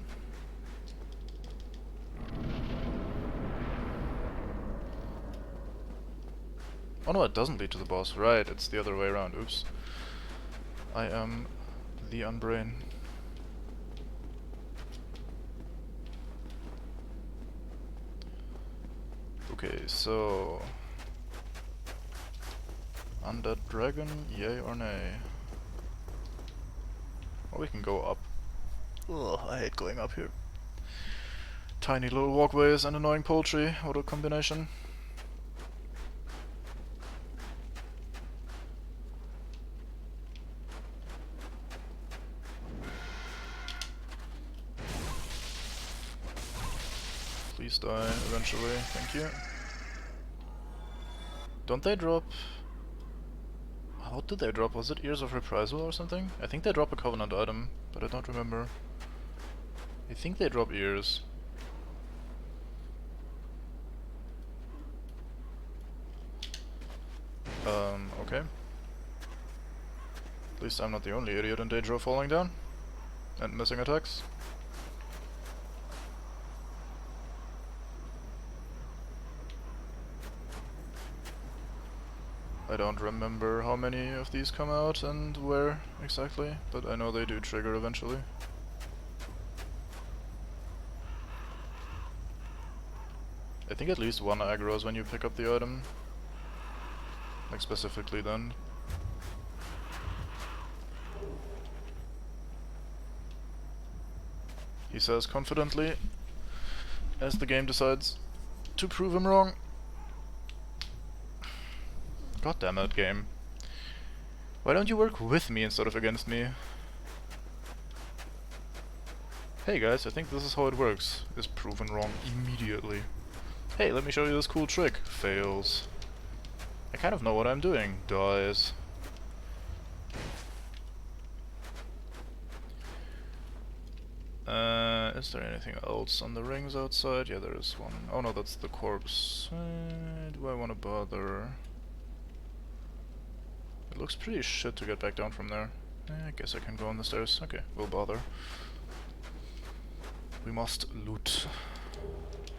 S1: Oh no, it doesn't lead to the boss. Right, it's the other way around. Oops. I am the unbrain. Okay, so... Undead dragon, yay or nay? Well, we can go up. Ugh, I hate going up here. Tiny little walkways and annoying poultry. What a combination. Please die eventually, thank you. Don't they drop... What did they drop? Was it Ears of Reprisal or something? I think they drop a Covenant item, but I don't remember. I think they drop ears. Okay. At least I'm not the only idiot in danger of falling down and missing attacks. I don't remember how many of these come out and where exactly, but I know they do trigger eventually. I think at least one aggroes when you pick up the item. Like specifically then. He says confidently, as the game decides to prove him wrong. God damn it, game. Why don't you work with me instead of against me? Hey guys, I think this is how it works. Is proven wrong immediately. Hey, let me show you this cool trick. Fails. I kind of know what I'm doing. Dies. Is there anything else on the rings outside? Yeah, there is one. Oh no, that's the corpse. Do I want to bother? It looks pretty shit to get back down from there. I guess I can go on the stairs. Okay, we'll bother. We must loot.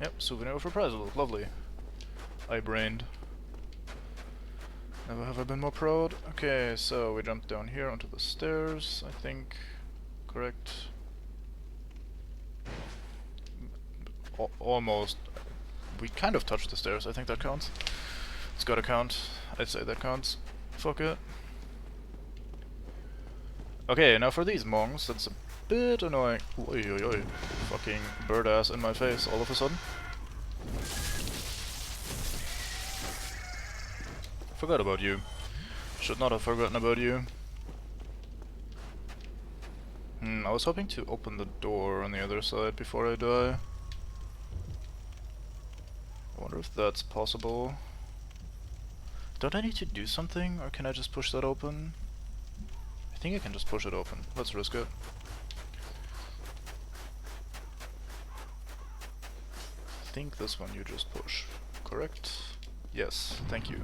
S1: Yep, souvenir of reprisal. Lovely. I brained. Never have I been more proud. Okay, so we jumped down here onto the stairs, I think. Correct. Almost. We kind of touched the stairs, I think that counts. It's gotta count. I'd say that counts. Fuck it. Okay, now for these monks, that's a bit annoying. Oi, oi, oi. Fucking bird ass in my face all of a sudden. Forgot about you. Should not have forgotten about you. I was hoping to open the door on the other side before I die. I wonder if that's possible. Don't I need to do something, or can I just push that open? I think I can just push it open. Let's risk it. I think this one you just push. Correct? Yes, thank you.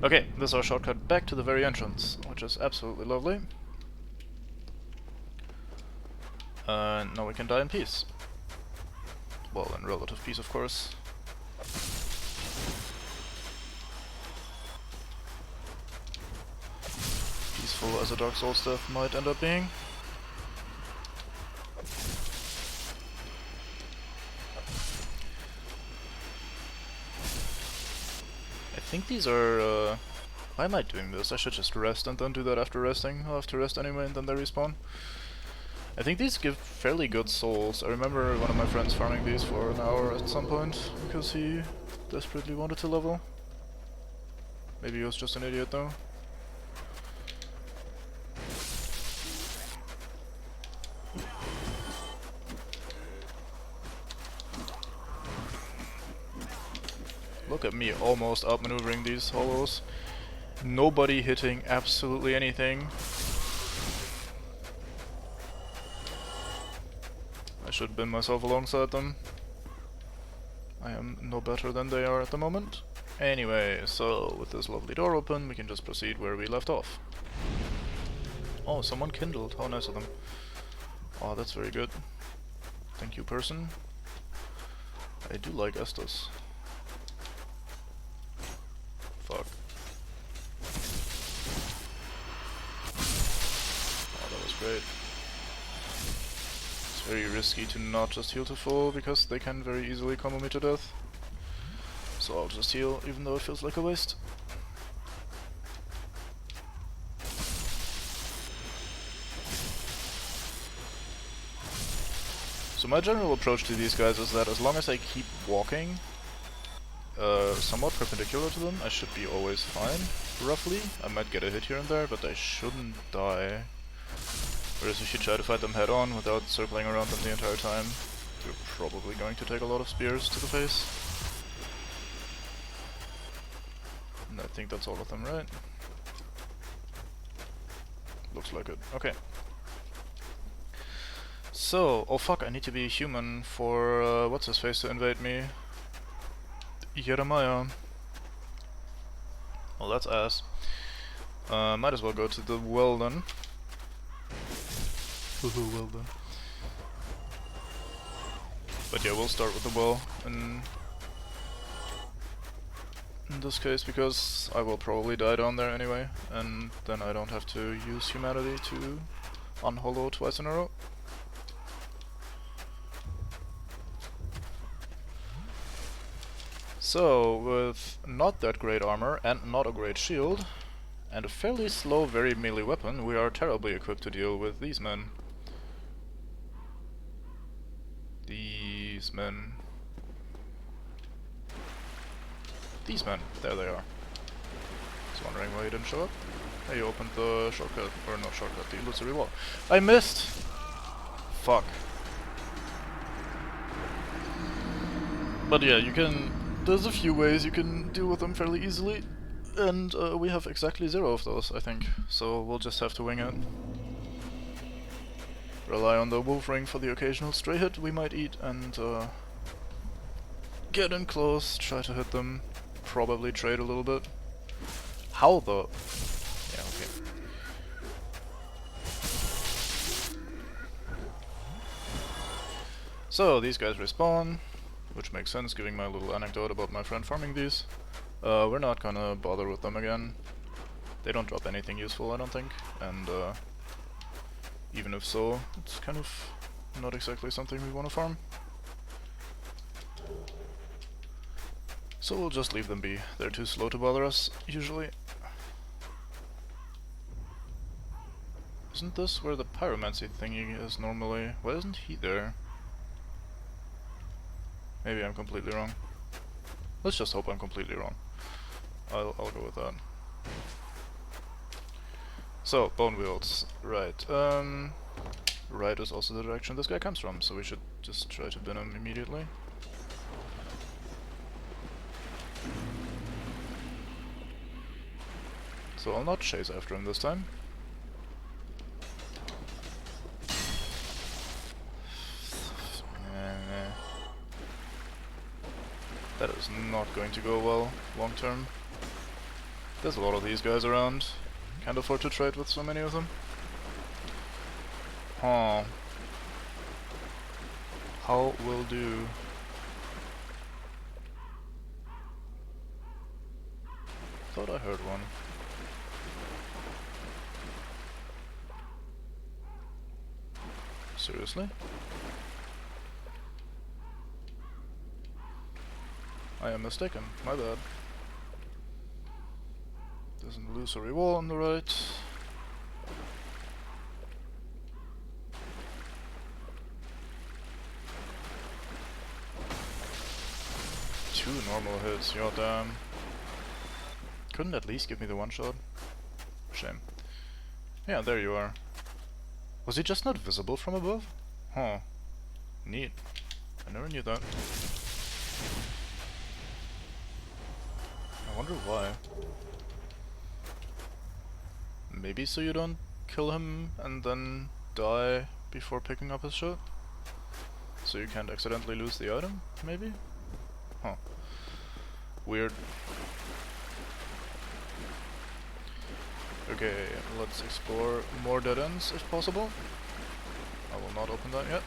S1: Okay, this is our shortcut back to the very entrance, which is absolutely lovely. Now we can die in peace. Well, in relative peace, of course. Peaceful as a Dark Souls death might end up being. I think these are, why am I doing this? I should just rest and then do that after resting. I'll have to rest anyway and then they respawn. I think these give fairly good souls. I remember one of my friends farming these for an hour at some point because he desperately wanted to level. Maybe he was just an idiot though. Look at me almost outmaneuvering these hollows. Nobody hitting absolutely anything. I should bin myself alongside them. I am no better than they are at the moment. Anyway, so with this lovely door open, we can just proceed where we left off. Oh, someone kindled. How nice of them. Oh, that's very good. Thank you, person. I do like Estus. Fuck. Oh, that was great. It's very risky to not just heal to full, because they can very easily combo me to death. So I'll just heal, even though it feels like a waste. So my general approach to these guys is that as long as I keep walking somewhat perpendicular to them, I should be always fine, roughly. I might get a hit here and there, but I shouldn't die. Whereas if you try to fight them head on without circling around them the entire time, you're probably going to take a lot of spears to the face. And I think that's all of them, right? Looks like it. Okay. So, oh fuck, I need to be human for, what's his face to invade me? Jeremiah. Well, that's ass. Might as well go to the well then. Well done. But yeah, we'll start with the well in this case, because I will probably die down there anyway, and then I don't have to use humanity to unhollow twice in a row. So, with not that great armor and not a great shield, and a fairly slow, very melee weapon, we are terribly equipped to deal with these men. These men. These men. There they are. I was wondering why you didn't show up. Hey, you opened the shortcut. Or not shortcut, the illusory wall. I missed! Fuck. But yeah, you can... There's a few ways you can deal with them fairly easily. And we have exactly 0 of those, I think. So we'll just have to wing it. Rely on the wolf ring for the occasional stray hit we might eat, and get in close, try to hit them, probably trade a little bit. How though? Yeah, okay. So, these guys respawn, which makes sense given my little anecdote about my friend farming these. We're not gonna bother with them again. They don't drop anything useful, I don't think, and even if so, it's kind of not exactly something we want to farm. So we'll just leave them be. They're too slow to bother us, usually. Isn't this where the pyromancy thingy is normally? Why isn't he there? Maybe I'm completely wrong. Let's just hope I'm completely wrong. I'll go with that. So, bone wheels. Right. Right is also the direction this guy comes from, so we should just try to bin him immediately. So I'll not chase after him this time. That is not going to go well long term. There's a lot of these guys around. Can't afford to trade with so many of them. Huh. How will do. Thought I heard one. Seriously? I am mistaken, my bad. There's an illusory wall on the right. Two normal hits, god damn. Couldn't at least give me the one shot? Shame. Yeah, there you are. Was he just not visible from above? Huh. Neat. I never knew that. I wonder why. Maybe so you don't kill him and then die before picking up his shot? So you can't accidentally lose the item, maybe? Huh. Weird. Okay, let's explore more dead ends if possible. I will not open that yet.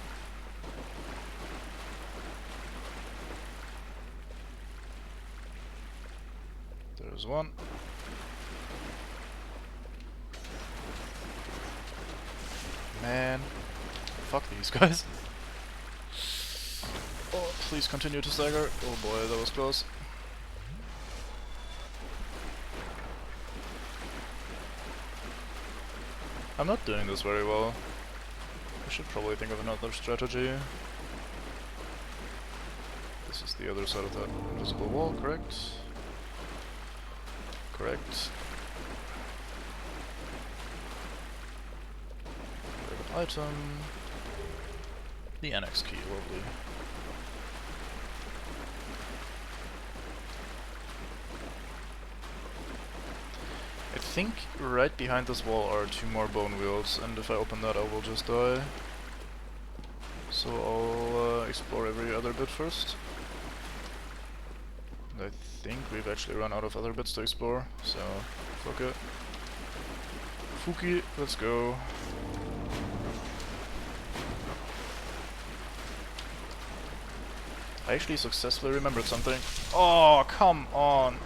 S1: There's one. Man. Fuck these guys. Oh, please continue to stagger. Oh boy, that was close. I'm not doing this very well. I should probably think of another strategy. This is the other side of that invisible wall, correct? Correct. Private item. The annex key, lovely. I think right behind this wall are 2 more bone wheels, and if I open that I will just die. So I'll explore every other bit first. I think we've actually run out of other bits to explore, so fuck it. Fuki, let's go. I actually successfully remembered something. Oh, come on!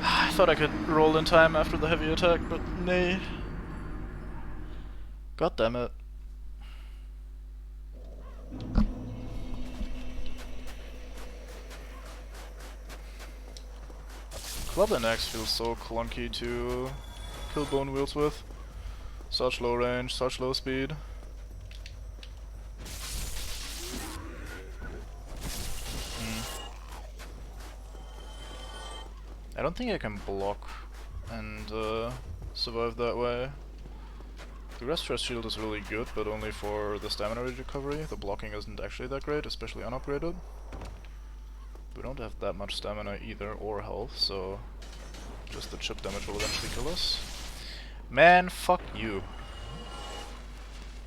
S1: I thought I could roll in time after the heavy attack, but nay. God damn it. Club and Axe feels so clunky to kill bone wheels with. Such low range, such low speed. I don't think I can block and survive that way. The rest stress shield is really good, but only for the stamina recovery. The blocking isn't actually that great, especially unupgraded. We don't have that much stamina either, or health, so just the chip damage will eventually kill us. Man, fuck you.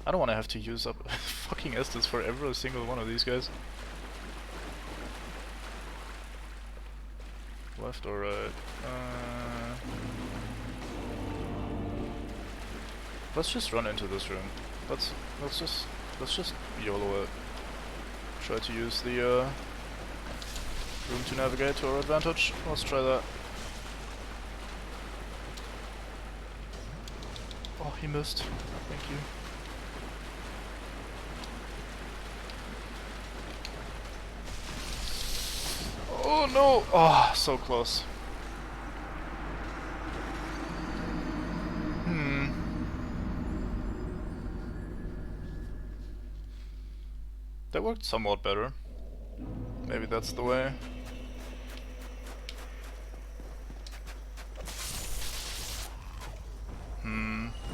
S1: I don't want to have to use up fucking Estus for every single one of these guys. Left or right? Let's just run into this room. Let's just YOLO it. Try to use the room to navigate to our advantage. Let's try that. Oh, he missed. Thank you. Oh no! Oh, so close. That worked somewhat better. Maybe that's the way.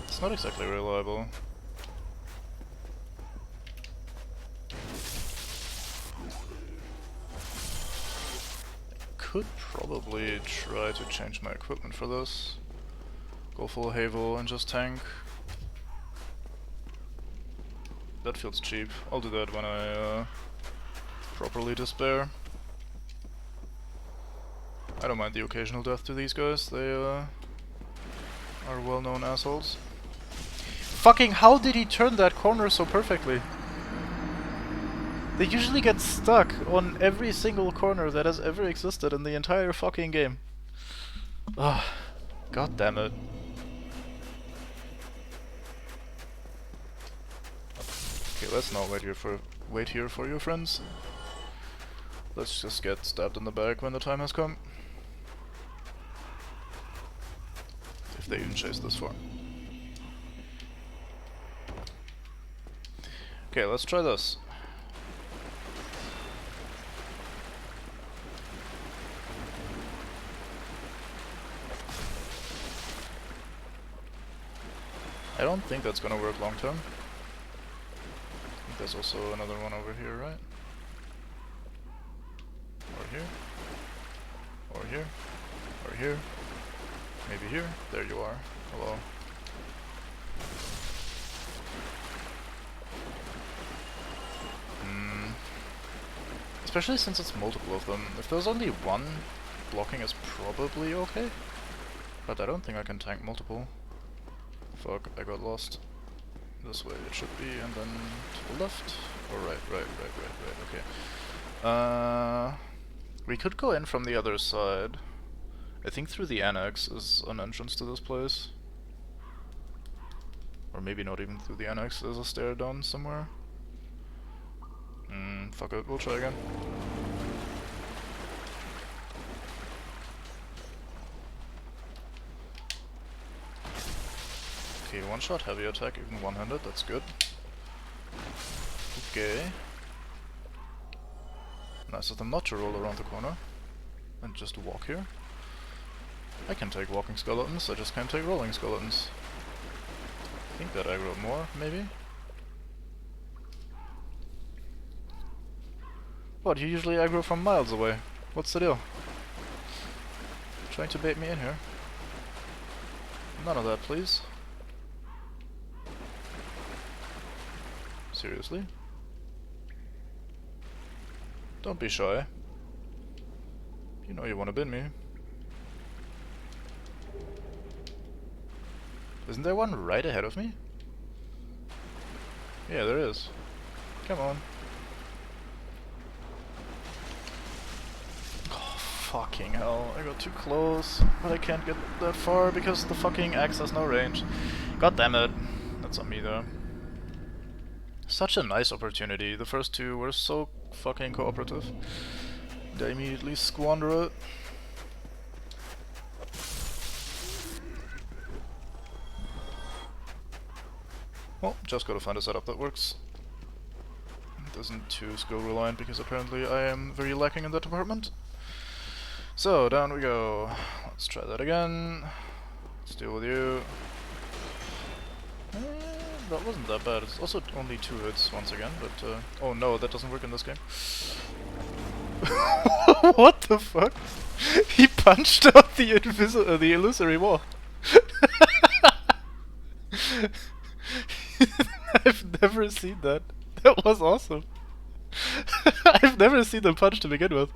S1: It's not exactly reliable. Could probably try to change my equipment for this. Go full Havel and just tank. That feels cheap. I'll do that when I properly despair. I don't mind the occasional death to these guys, they are well-known assholes. Fucking how did he turn that corner so perfectly? They usually get stuck on every single corner that has ever existed in the entire fucking game. Ugh, god damn it. Okay, let's not wait here for your friends. Let's just get stabbed in the back when the time has come. If they even chase this far. Okay, let's try this. I don't think that's gonna work long term. I think there's also another one over here, right? Or here? Or here? Or here? Maybe here? There you are. Hello. Especially since it's multiple of them. If there's only one, blocking is probably okay. But I don't think I can tank multiple. Fuck, I got lost. This way it should be, and then to the left. Or right, okay. We could go in from the other side. I think through the annex is an entrance to this place. Or maybe not even through the annex, there's a stair down somewhere. Fuck it, we'll try again. Okay, one shot heavy attack, even one-handed, that's good. Okay. Nice of them not to roll around the corner and just walk here. I can take walking skeletons, I just can't take rolling skeletons. I think that aggro more, maybe? What, you usually aggro from miles away. What's the deal? Trying to bait me in here. None of that, please. Seriously? Don't be shy. You know you wanna bin me. Isn't there one right ahead of me? Yeah, there is. Come on. Oh, fucking hell. I got too close, but I can't get that far because the fucking axe has no range. God damn it. That's on me though. Such a nice opportunity. The first two were so fucking cooperative. Did I immediately squander it? Well, just gotta find a setup that works. It isn't too skill reliant because apparently I am very lacking in that department. So, down we go. Let's try that again. Let's deal with you. That wasn't that bad. It's also only 2 hits once again, but oh no, that doesn't work in this game. What the fuck? He punched out the illusory wall. I've never seen that. That was awesome. I've never seen them punch to begin with.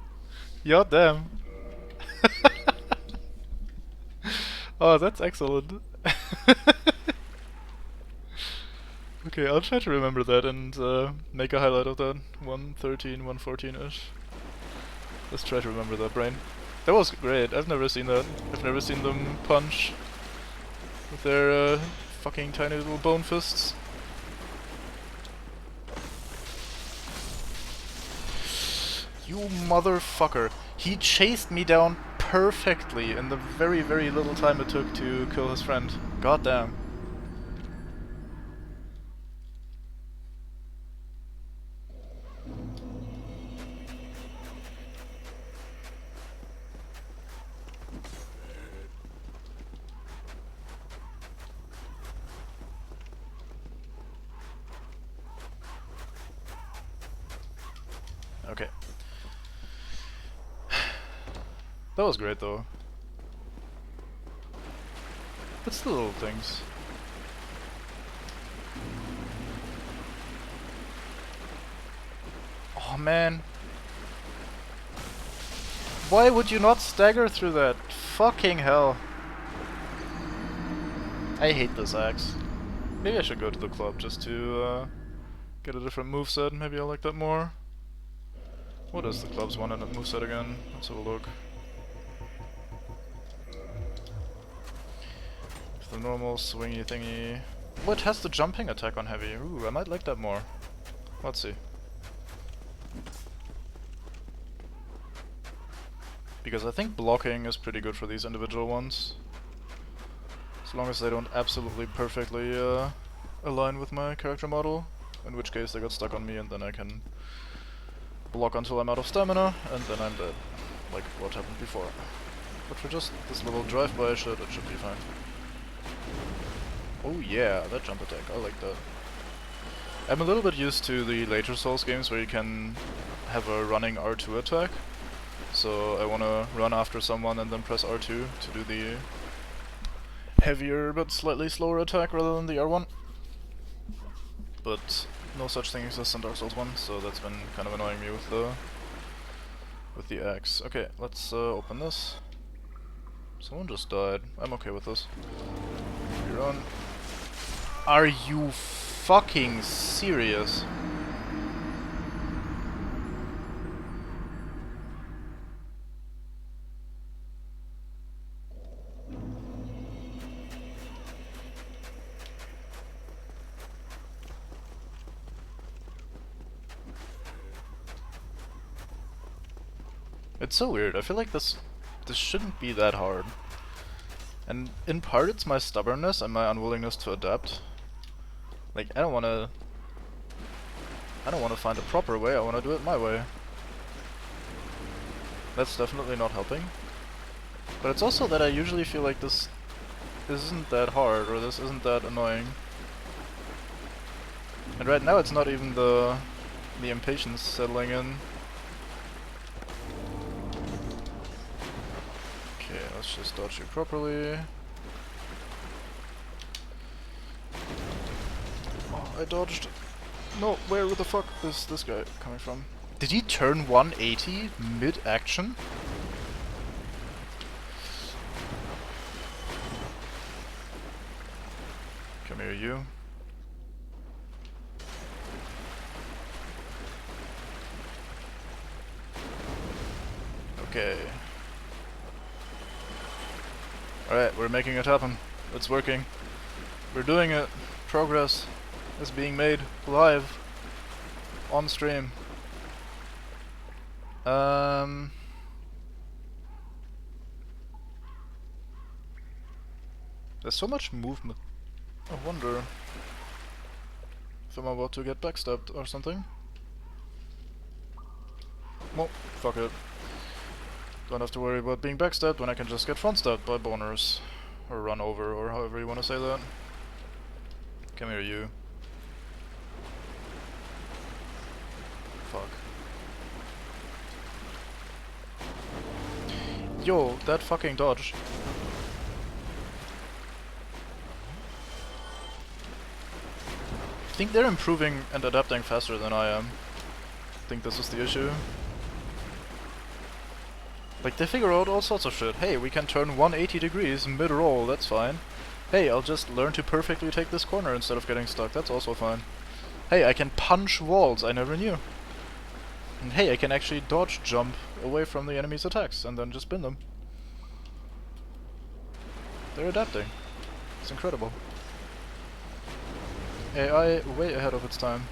S1: God damn. Oh, that's excellent. Okay, I'll try to remember that and make a highlight of that. 113, 114-ish. Let's try to remember that, brain. That was great. I've never seen that. I've never seen them punch with their fucking tiny little bone fists. You motherfucker. He chased me down perfectly in the very, very little time it took to kill his friend. God damn. Okay. That was great though. It's the little things. Oh man. Why would you not stagger through that? Fucking hell. I hate this axe. Maybe I should go to the club just to get a different moveset. Maybe I like that more. What is the club's one in the moveset again? Let's have a look. The normal swingy thingy. Oh, it has the jumping attack on heavy. Ooh, I might like that more. Let's see. Because I think blocking is pretty good for these individual ones. As long as they don't absolutely perfectly align with my character model. In which case they got stuck on me and then I can block until I'm out of stamina, and then I'm dead. Like what happened before. But for just this little drive-by shit, it should be fine. Oh yeah, that jump attack, I like that. I'm a little bit used to the later Souls games where you can have a running R2 attack. So I wanna run after someone and then press R2 to do the heavier but slightly slower attack rather than the R1. But no such thing exists in Dark Souls 1, so that's been kind of annoying me with the axe. Okay, let's open this. Someone just died. I'm okay with this. You're on. Are you fucking serious? It's so weird. I feel like this shouldn't be that hard. And in part it's my stubbornness and my unwillingness to adapt. Like I don't wanna find a proper way, I wanna do it my way. That's definitely not helping. But it's also that I usually feel like this isn't that hard or this isn't that annoying. And right now it's not even the impatience settling in. Okay, let's just dodge you properly. Oh, I dodged. No, where the fuck is this guy coming from? Did he turn 180 mid-action? Come here, you. Okay. Alright, we're making it happen. It's working. We're doing it. Progress is being made live on stream. There's so much movement. I wonder if I'm about to get backstabbed or something. Well, fuck it. Don't have to worry about being backstabbed when I can just get front-stabbed by boners. Or run over, or however you want to say that. Come here, you. Fuck. Yo, that fucking dodge. I think they're improving and adapting faster than I am. I think this is the issue. Like, they figure out all sorts of shit. Hey, we can turn 180 degrees mid-roll, that's fine. Hey, I'll just learn to perfectly take this corner instead of getting stuck, that's also fine. Hey, I can punch walls, I never knew. And hey, I can actually dodge jump away from the enemy's attacks and then just bin them. They're adapting. It's incredible. AI way ahead of its time.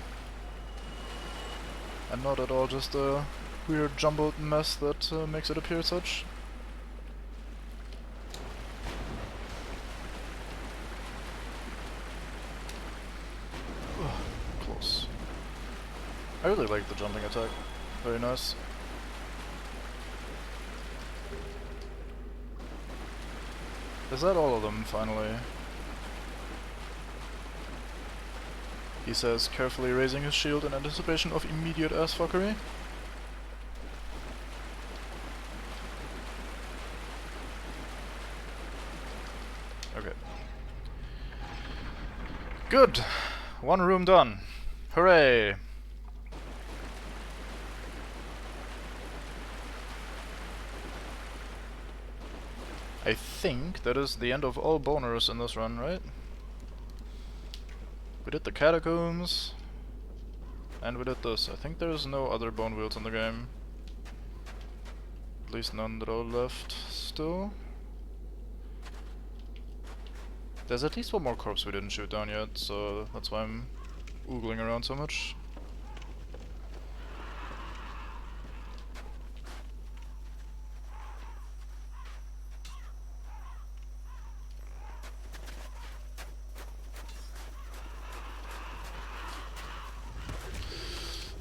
S1: And not at all just a weird jumbled mess that makes it appear such. Ugh, close. I really like the jumping attack. Very nice. Is that all of them, finally? He says, carefully raising his shield in anticipation of immediate ass-fuckery. Okay. Good! One room done. Hooray! I think that is the end of all boners in this run, right? We did the catacombs, and we did this. I think there's no other bone wheels in the game. At least none that are left still. There's at least one more corpse we didn't shoot down yet, so that's why I'm oogling around so much.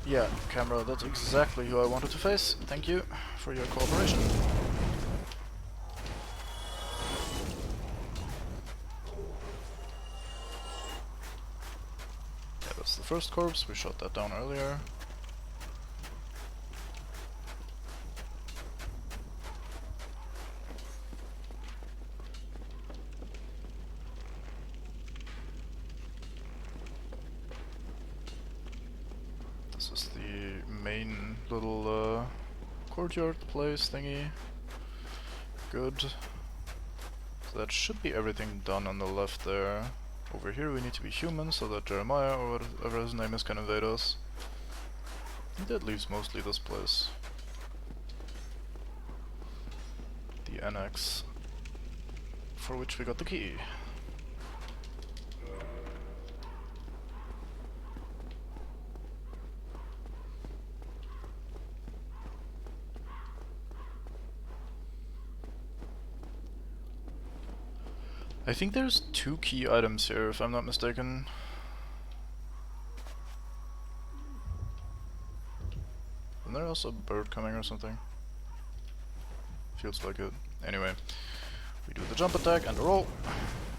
S1: Yeah, camera, that's exactly who I wanted to face. Thank you for your cooperation. Yeah, that's the first corpse, we shot that down earlier. This is the main little courtyard place thingy. Good. So that should be everything done on the left there. Over here we need to be human so that Jeremiah or whatever his name is can invade us. I think that leaves mostly this place. The annex for which we got the key. I think there's 2 key items here, if I'm not mistaken. Isn't there also a bird coming or something? Feels like it. Anyway, we do the jump attack and a roll.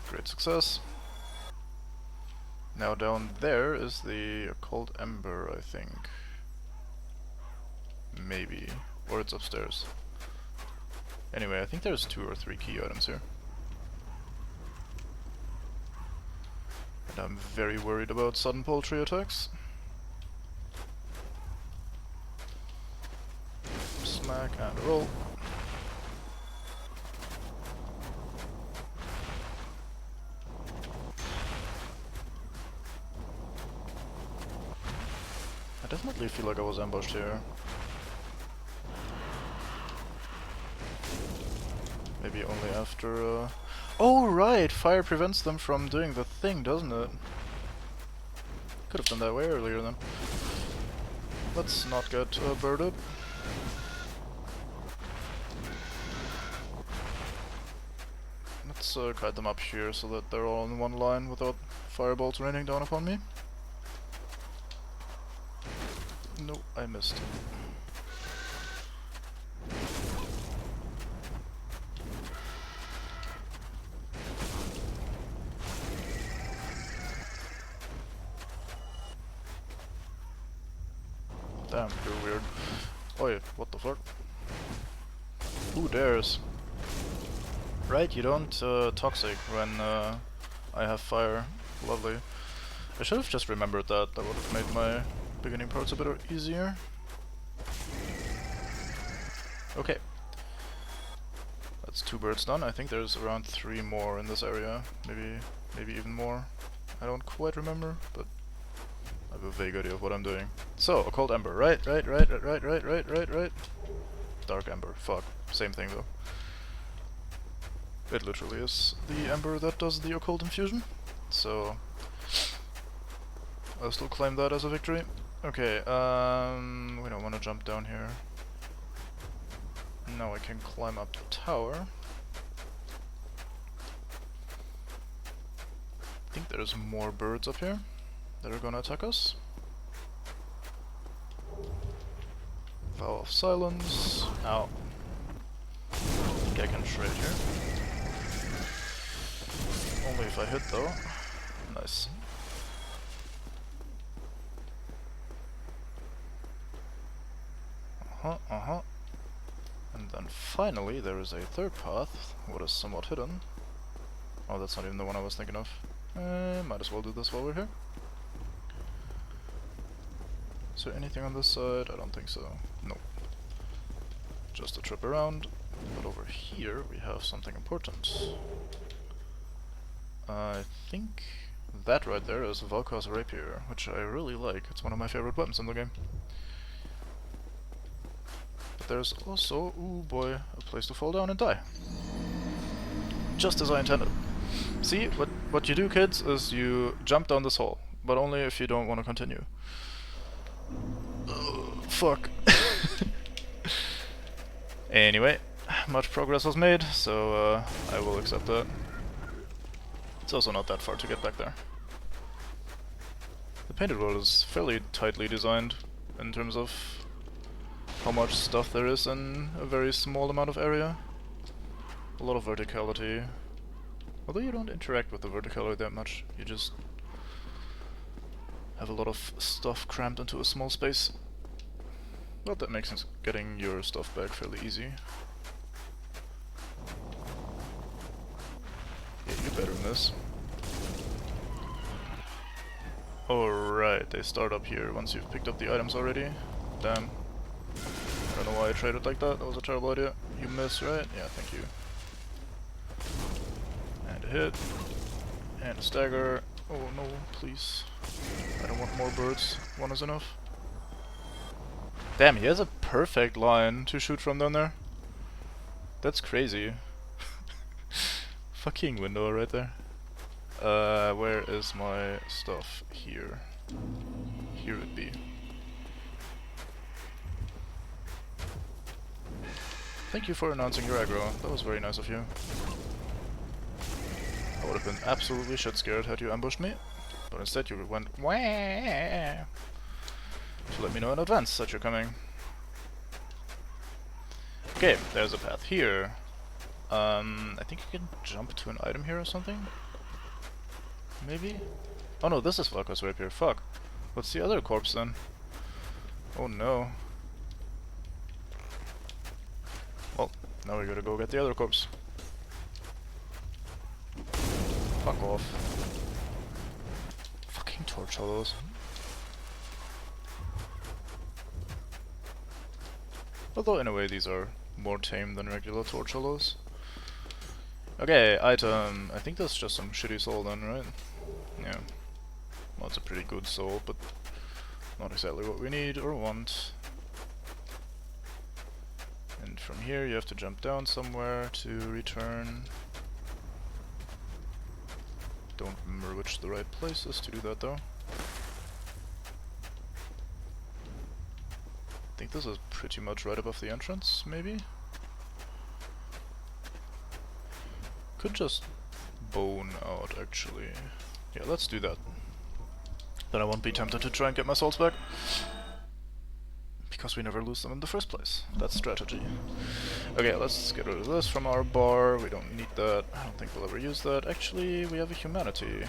S1: Great success. Now down there is the occult ember, I think. Maybe. Or it's upstairs. Anyway, I think there's 2 or 3 key items here. And I'm very worried about sudden poultry attacks. Smack and roll. I definitely feel like I was ambushed here. Maybe only after Oh right! Fire prevents them from doing the thing, doesn't it? Could have done that way earlier then. Let's not get birded. Let's kite them up here so that they're all in one line without firebolts raining down upon me. No, I missed. Damn, you're weird. Oi, what the fuck? Who dares? Right, you don't toxic when I have fire. Lovely. I should have just remembered that. That would have made my beginning parts a bit easier. Okay. That's 2 birds done. I think there's around 3 more in this area. Maybe even more. I don't quite remember, but I have a vague idea of what I'm doing. So, occult ember, right. Dark ember, fuck. Same thing though. It literally is the ember that does the occult infusion. So, I'll still claim that as a victory. Okay, we don't want to jump down here. Now I can climb up the tower. I think there's more birds up here that are gonna attack us. Vow of silence. Ow. I think I can trade here. Only if I hit though. Nice. And then finally there is a 3rd path, what is somewhat hidden. Oh, that's not even the one I was thinking of. Might as well do this while we're here. Is there anything on this side? I don't think so. Nope. Just a trip around. But over here we have something important. I think that right there is Valkar's rapier, which I really like. It's one of my favorite weapons in the game. But there's also, ooh boy, a place to fall down and die. Just as I intended. See, what you do, kids, is you jump down this hole, but only if you don't want to continue. Fuck. Anyway, much progress was made, so I will accept that. It's also not that far to get back there. The painted world is fairly tightly designed in terms of how much stuff there is in a very small amount of area. A lot of verticality. Although you don't interact with the verticality that much, you just have a lot of stuff crammed into a small space. But that makes sense, getting your stuff back fairly easy. Yeah, you better than this. Alright, they start up here once you've picked up the items already. Damn. I don't know why I traded like that, that was a terrible idea. You miss, right? Yeah, thank you. And a hit. And a stagger. Oh no, please. I don't want more birds. One is enough. Damn, he has a perfect line to shoot from down there. That's crazy. Fucking window right there. Where is my stuff? Here. Here it be. Thank you for announcing your aggro. That was very nice of you. I would have been absolutely shit scared had you ambushed me. But instead you went wah to let me know in advance that you're coming. Okay, there's a path here. I think you can jump to an item here or something? Maybe? Oh no, this is Valko's rapier. Fuck. What's the other corpse then? Oh no. Well, now we gotta go get the other corpse. Fuck off. Fucking torch hollows. Although in a way these are more tame than regular torch hollows. Okay, item. I think that's just some shitty soul then, right? Yeah. Well, it's a pretty good soul, but not exactly what we need or want. And from here you have to jump down somewhere to return. Don't remember which the right place is to do that though. I think this is pretty much right above the entrance, maybe? Could just bone out actually. Yeah, let's do that. Then I won't be tempted to try and get my souls back. Because we never lose them in the first place. That's strategy. Okay, let's get rid of this from our bar. We don't need that. I don't think we'll ever use that. Actually, we have a humanity.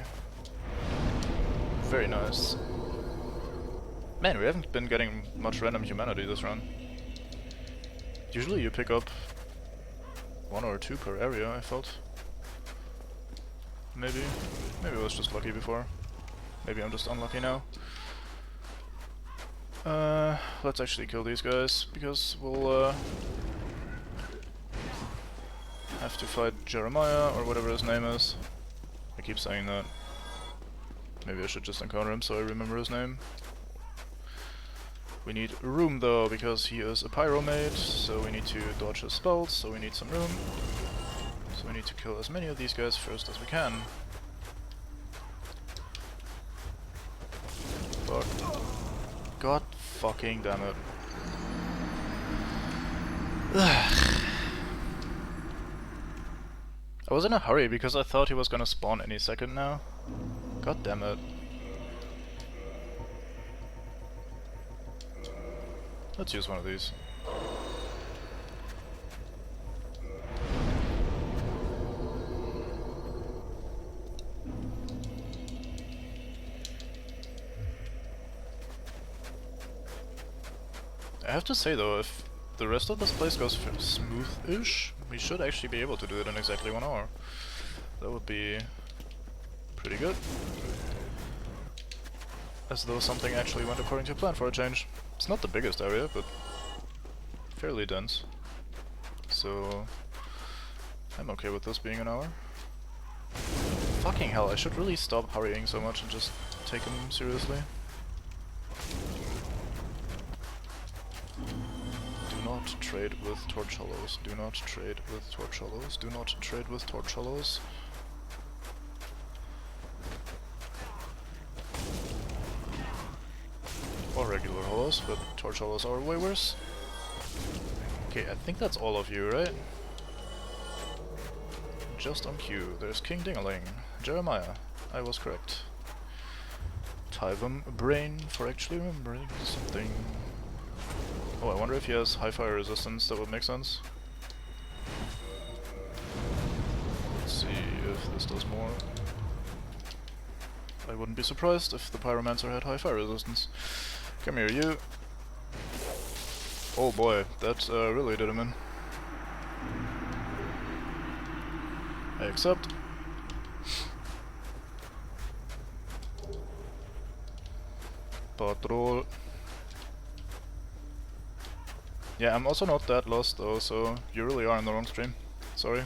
S1: Very nice. Man, we haven't been getting much random humanity this run. Usually you pick up 1 or 2 per area, I felt. Maybe I was just lucky before. Maybe I'm just unlucky now. Let's actually kill these guys, because we'll have to fight Jeremiah, or whatever his name is. I keep saying that. Maybe I should just encounter him so I remember his name. We need room though, because he is a pyromate, so we need to dodge his spells, so we need some room. So we need to kill as many of these guys first as we can. Fuck. God fucking damn it. I was in a hurry because I thought he was gonna spawn any second now. God damn it. Let's use one of these. I have to say though, if the rest of this place goes smooth-ish, we should actually be able to do it in exactly 1 hour. That would be pretty good. As though something actually went according to plan for a change. It's not the biggest area, but fairly dense. So I'm okay with this being 1 hour. Fucking hell, I should really stop hurrying so much and just take him seriously. Do not trade with torch hollows. Do not trade with torch hollows. Do not trade with torch hollows. Or regular hollows, but torch hollows are way worse. Okay, I think that's all of you, right? Just on cue. There's King Dingaling. Jeremiah. I was correct. Tyvum Brain for actually remembering something. Oh, I wonder if he has high fire resistance. That would make sense. Let's see if this does more. I wouldn't be surprised if the Pyromancer had high fire resistance. Come here, you. Oh boy, that really did him in. I accept. Patrol. Yeah, I'm also not that lost though, so you really are in the wrong stream. Sorry.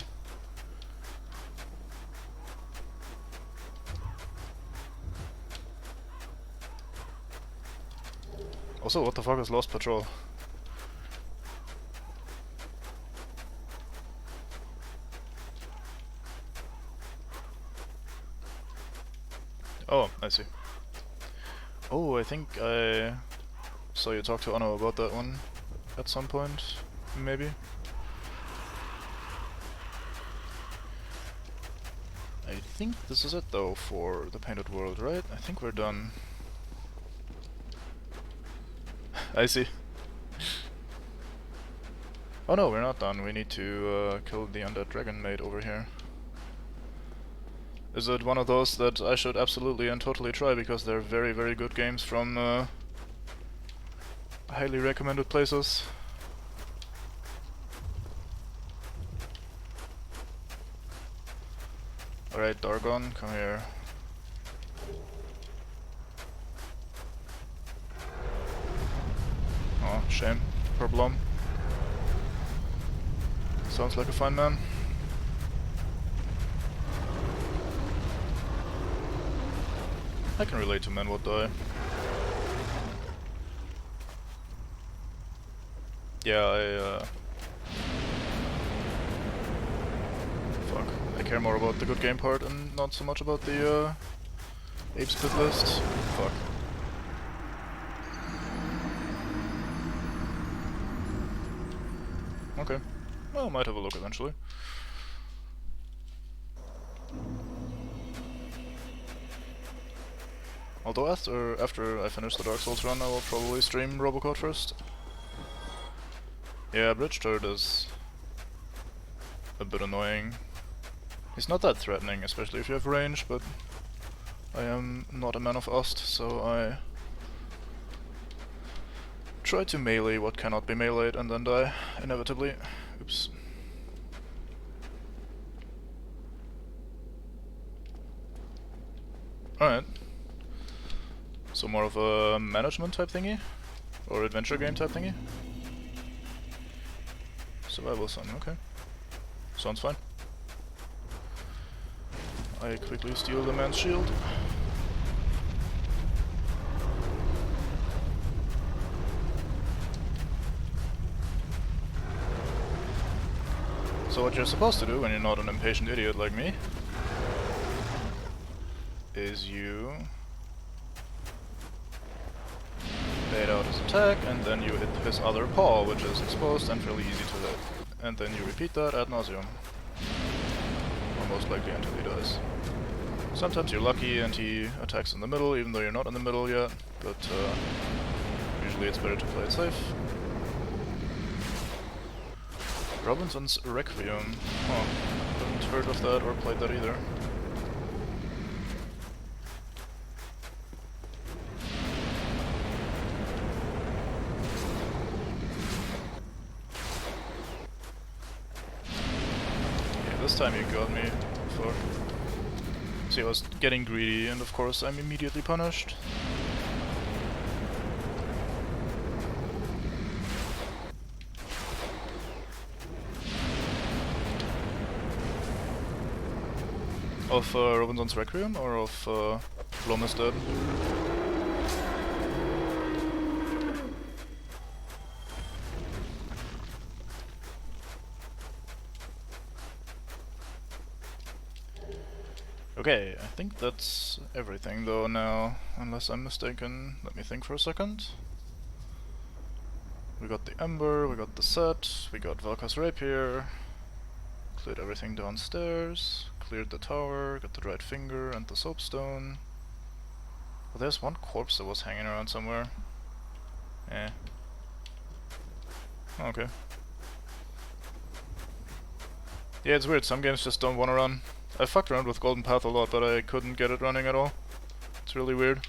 S1: Also, what the fuck is Lost Patrol? Oh, I see. Oh, I think I saw you talk to Anno about that one at some point, maybe? I think this is it though for the painted world, right? I think we're done. I see. Oh no, we're not done. We need to kill the undead dragon maid over here. Is it one of those that I should absolutely and totally try because they're very, very good games from highly recommended places? Alright, Dargon, come here. Oh, shame. Problem. Sounds like a fine man. I can relate to men would die. Yeah, fuck. I care more about the good game part and not so much about the ape split list. Fuck. Okay. Well, might have a look eventually. Although after I finish the Dark Souls run, I will probably stream Robocode first. Yeah, Bridge Turret is a bit annoying. He's not that threatening, especially if you have range, but I am not a man of Ost, so I try to melee what cannot be meleeed and then die, inevitably. Oops. Alright. So more of a management type thingy? Or adventure game type thingy? Survival son, okay. Sounds fine. I quickly steal the man's shield. So what you're supposed to do when you're not an impatient idiot like me is you bait out his attack and then you hit his other paw, which is exposed and fairly easy to hit. And then you repeat that ad nauseum. Or most likely until he dies. Sometimes you're lucky and he attacks in the middle, even though you're not in the middle yet, but usually it's better to play it safe. Robinson's Requiem. Huh. Haven't heard of that or played that either. Yeah, this time you got me. Fuck. See, I was getting greedy and of course I'm immediately punished. Of Robinson's Requiem or of Blom is Dead? Okay, I think that's everything though now, unless I'm mistaken. Let me think for a second. We got the Ember, we got the set, we got Valka's Rapier, cleared everything downstairs, cleared the tower, got the dried finger and the soapstone. Well, there's one corpse that was hanging around somewhere. Eh. Okay. Yeah, it's weird, some games just don't want to run. I fucked around with Golden Path a lot, but I couldn't get it running at all. It's really weird.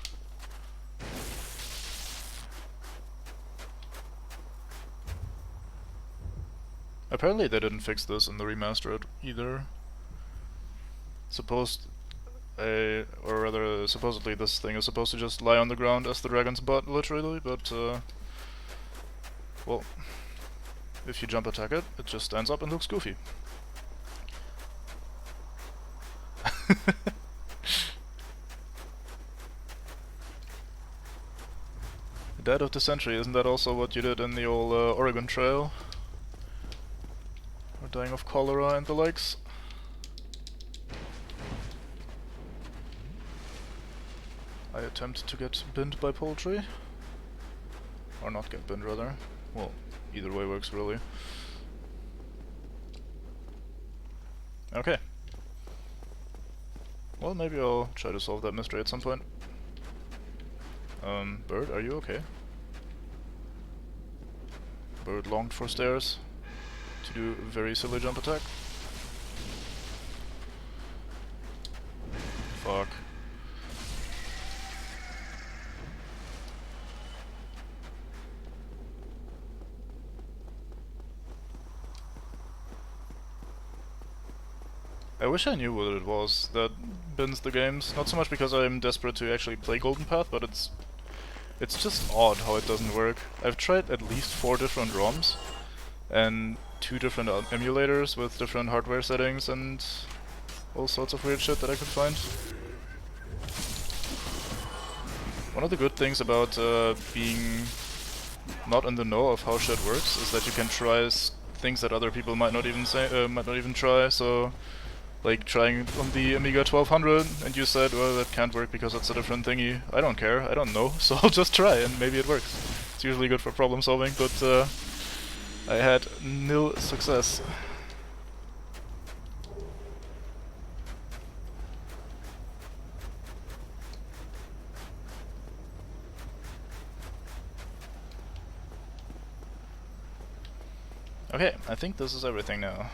S1: Apparently they didn't fix this in the remastered either. Or rather, supposedly this thing is supposed to just lie on the ground as the dragon's butt, literally, but well, if you jump attack it, it just stands up and looks goofy. It Dead of the Century, isn't that also what you did in the old Oregon Trail? Or dying of cholera and the likes? I attempt to get binned by poultry. Or not get binned, rather. Well, either way works, really. Okay. Well, maybe I'll try to solve that mystery at some point. Bird, are you okay? Bird longed for stairs to do a very silly jump attack. Fuck. I wish I knew what it was that bins the games. Not so much because I'm desperate to actually play Golden Path, but it's just odd how it doesn't work. I've tried at least 4 different ROMs and 2 different emulators with different hardware settings and all sorts of weird shit that I could find. One of the good things about being not in the know of how shit works is that you can try things that other people might not even try. So, like trying on the Amiga 1200, and you said, well, that can't work because it's a different thingy. I don't care, I don't know, so I'll just try and maybe it works. It's usually good for problem solving, but I had nil success. Okay, I think this is everything now.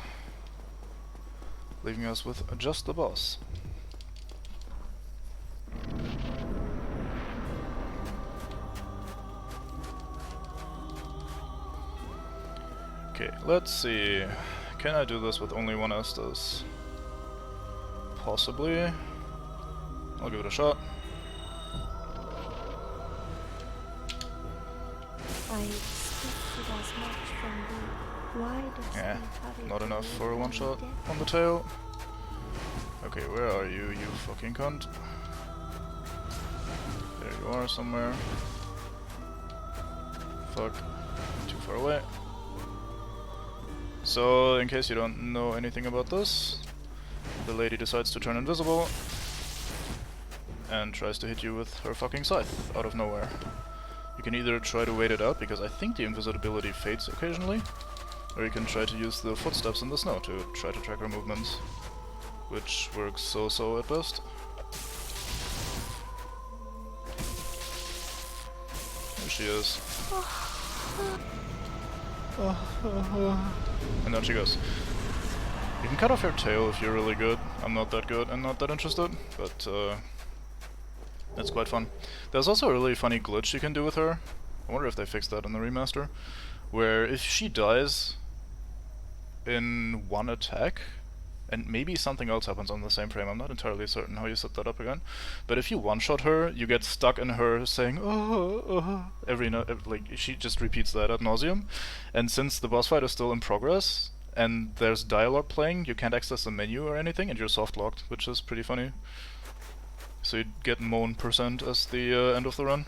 S1: Leaving us with just the boss. Okay, let's see. Can I do this with only one Estus? Possibly. I'll give it a shot.
S2: I expected as much from thee. Why does
S1: Yeah,
S2: the
S1: not
S2: courage
S1: enough for a
S2: remain
S1: one-shot
S2: dead?
S1: on the tail. Okay, where are you, you fucking cunt? There you are somewhere. Fuck. Too far away. So, in case you don't know anything about this, the lady decides to turn invisible and tries to hit you with her fucking scythe out of nowhere. You can either try to wait it out, because I think the invisibility fades occasionally, or you can try to use the footsteps in the snow to try to track her movements, which works so-so at best. There she is. And down she goes. You can cut off her tail if you're really good. I'm not that good and not that interested, but it's quite fun. There's also a really funny glitch you can do with her. I wonder if they fixed that in the remaster, where if she dies in one attack, and maybe something else happens on the same frame, I'm not entirely certain how you set that up again, but if you one-shot her, you get stuck in her saying every like she just repeats that ad nauseum, and since the boss fight is still in progress and there's dialogue playing, you can't access the menu or anything, and you're soft-locked, which is pretty funny. So you get moan % as the end of the run.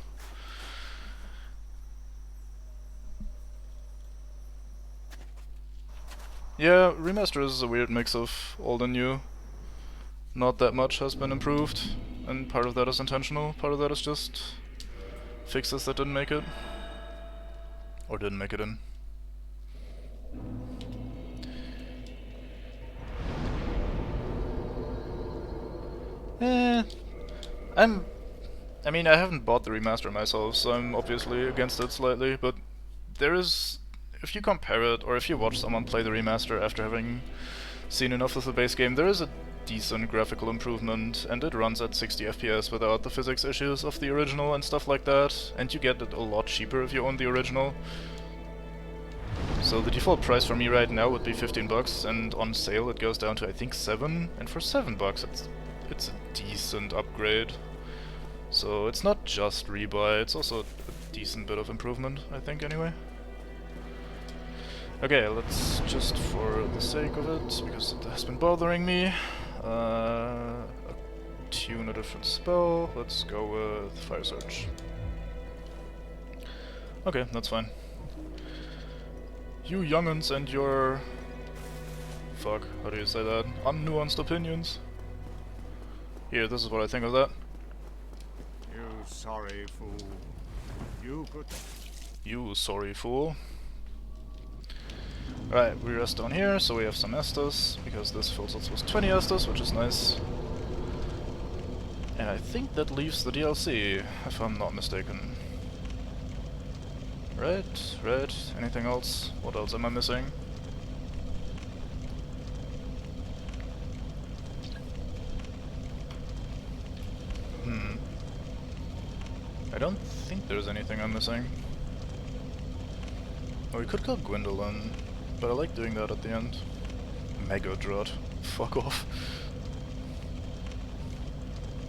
S1: Yeah, remaster is a weird mix of old and new. Not that much has been improved, and part of that is intentional, part of that is just fixes that didn't make it. Or didn't make it in. I mean, I haven't bought the remaster myself, so I'm obviously against it slightly, but there is, if you compare it, or if you watch someone play the remaster after having seen enough of the base game, there is a decent graphical improvement, and it runs at 60 FPS without the physics issues of the original and stuff like that, and you get it a lot cheaper if you own the original. So the default price for me right now would be 15 bucks, and on sale it goes down to I think 7, and for 7 bucks it's a decent upgrade. So it's not just rebuy, it's also a decent bit of improvement, I think, anyway. Okay, let's just, for the sake of it, because it has been bothering me, tune a different spell. Let's go with Fire Surge. Okay, that's fine. You young'uns and your... Fuck, how do you say that? Unnuanced opinions. Here, this is what I think of that.
S3: You sorry fool. You could...
S1: You sorry fool. Right, we rest down here, so we have some Estus, because this fills us with 20 Estus, which is nice. And I think that leaves the DLC, if I'm not mistaken. Red, anything else? What else am I missing? I don't think there's anything I'm missing. Oh, we could kill Gwendolyn, but I like doing that at the end. Mega Drud. Fuck off.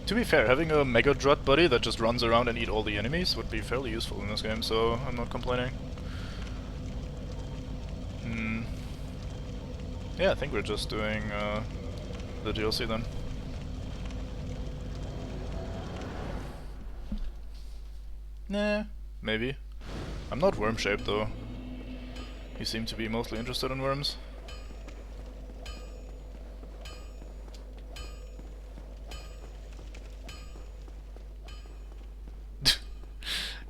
S1: To be fair, having a Mega Drud buddy that just runs around and eat all the enemies would be fairly useful in this game, so I'm not complaining. Yeah, I think we're just doing the DLC then. Nah, maybe. I'm not worm-shaped though. You seem to be mostly interested in worms.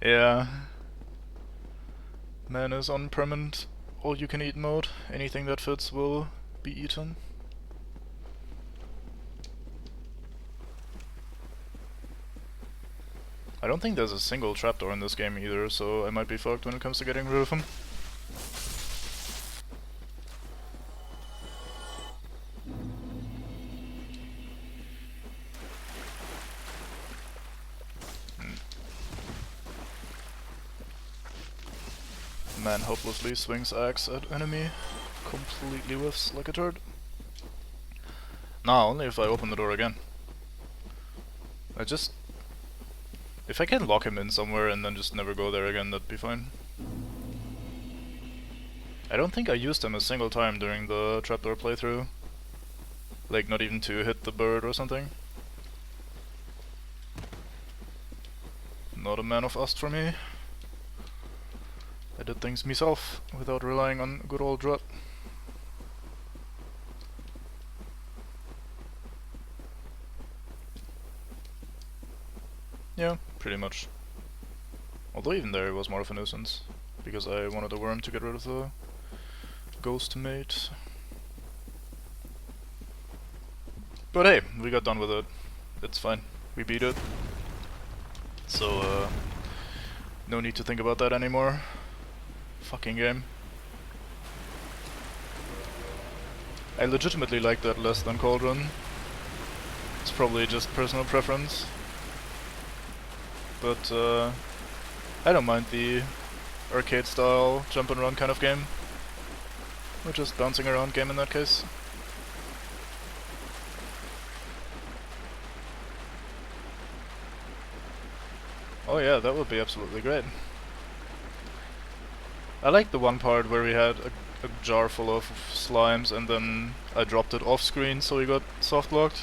S1: Yeah. Man is on permanent all-you-can-eat mode. Anything that fits will be eaten. I don't think there's a single trapdoor in this game either, so I might be fucked when it comes to getting rid of him. Man hopelessly swings axe at enemy, completely whiffs like a turd. Nah, only if I open the door again. If I can lock him in somewhere and then just never go there again, that'd be fine. I don't think I used him a single time during the trapdoor playthrough. Like, not even to hit the bird or something. Not a man of ust for me. I did things myself, without relying on good old Drut. Yeah, pretty much. Although even there it was more of a nuisance, because I wanted a worm to get rid of the ghost mate. But hey, we got done with it. It's fine. We beat it. So, no need to think about that anymore. Fucking game. I legitimately like that less than Cauldron. It's probably just personal preference. But, I don't mind the arcade style jump and run kind of game. Or just bouncing around game in that case. Oh yeah, that would be absolutely great. I like the one part where we had a jar full of slimes and then I dropped it off screen so we got soft locked.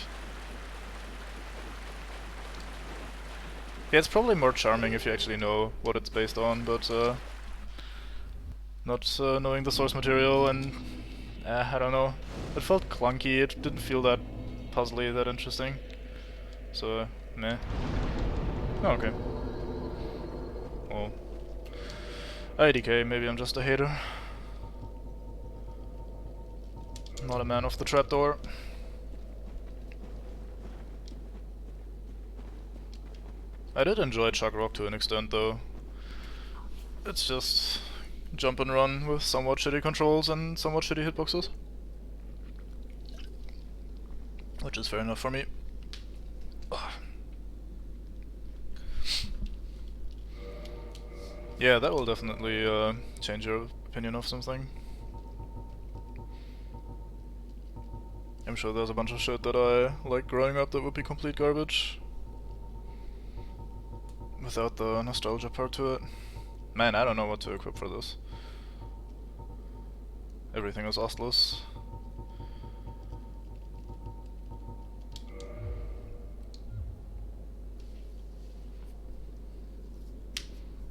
S1: Yeah, it's probably more charming if you actually know what it's based on, but not knowing the source material and I don't know. It felt clunky, it didn't feel that puzzly, that interesting. So, meh. Oh, okay. Well, IDK, maybe I'm just a hater. Not a man of the trapdoor. I did enjoy Chuck Rock to an extent though. It's just jump and run with somewhat shitty controls and somewhat shitty hitboxes. Which is fair enough for me. Ugh. Yeah, that will definitely change your opinion of something. I'm sure there's a bunch of shit that I liked growing up that would be complete garbage. Without the nostalgia part to it. Man, I don't know what to equip for this. Everything is ostless.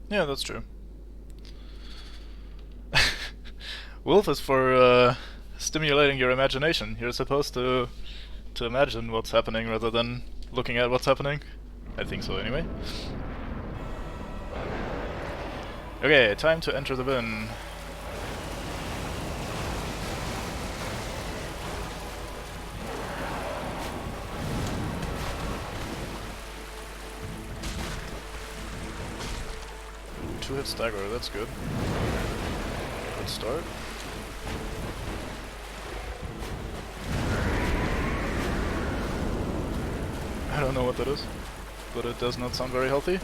S1: Yeah, that's true. Wolf is for stimulating your imagination. You're supposed to imagine what's happening rather than looking at what's happening. I think so anyway. Okay, time to enter the bin. Ooh, 2-hit stagger, that's good. Good start. I don't know what that is, but it does not sound very healthy.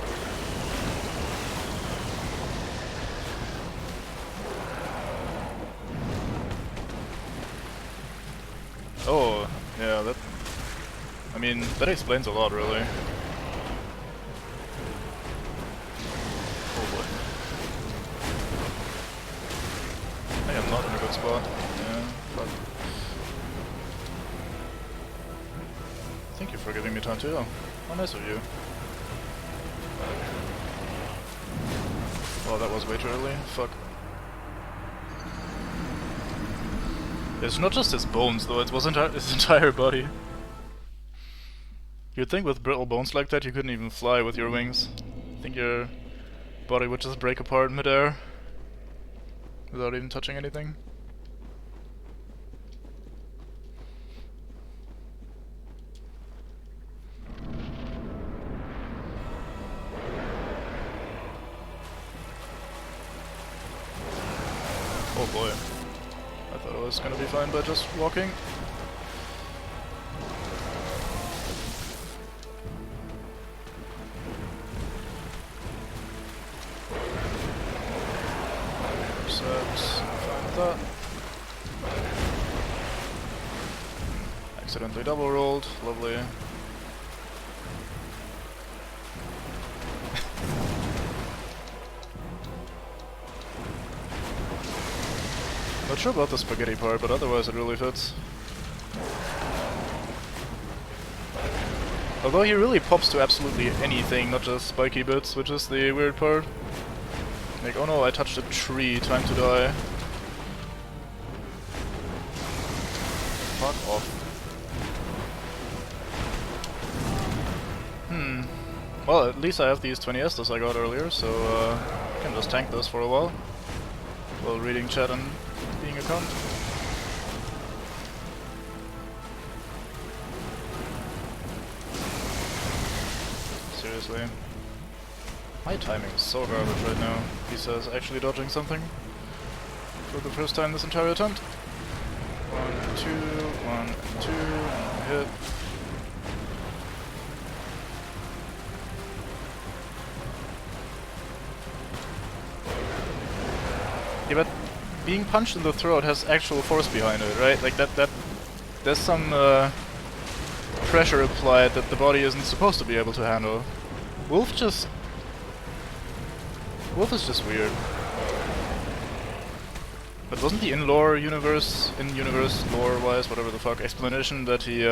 S1: Oh, yeah, that... I mean, that explains a lot, really. Oh boy. I am not in a good spot. Yeah, fuck. Thank you for giving me time too. How nice of you. Oh, that was way too early. Fuck. It's not just his bones, though, it was his entire body. You'd think with brittle bones like that you couldn't even fly with your wings. I think your body would just break apart mid-air without even touching anything. Oh boy. I thought I was gonna be fine by just walking. Fine with that. Accidentally double rolled, lovely. Not sure about the spaghetti part, but otherwise it really fits. Although he really pops to absolutely anything, not just spiky bits, which is the weird part. Like, oh no, I touched a tree, time to die. Fuck off. Well, at least I have these 20 Estus I got earlier, so I can just tank this for a while reading chat and being a cunt. Seriously. My timing is so garbage right now. He says actually dodging something for the first time this entire attempt. 1, 2, 1, 2, hit. Yeah, but being punched in the throat has actual force behind it, right? Like that there's some pressure applied that the body isn't supposed to be able to handle. Wolf is just weird. But wasn't the in-universe lore-wise, whatever the fuck, explanation that he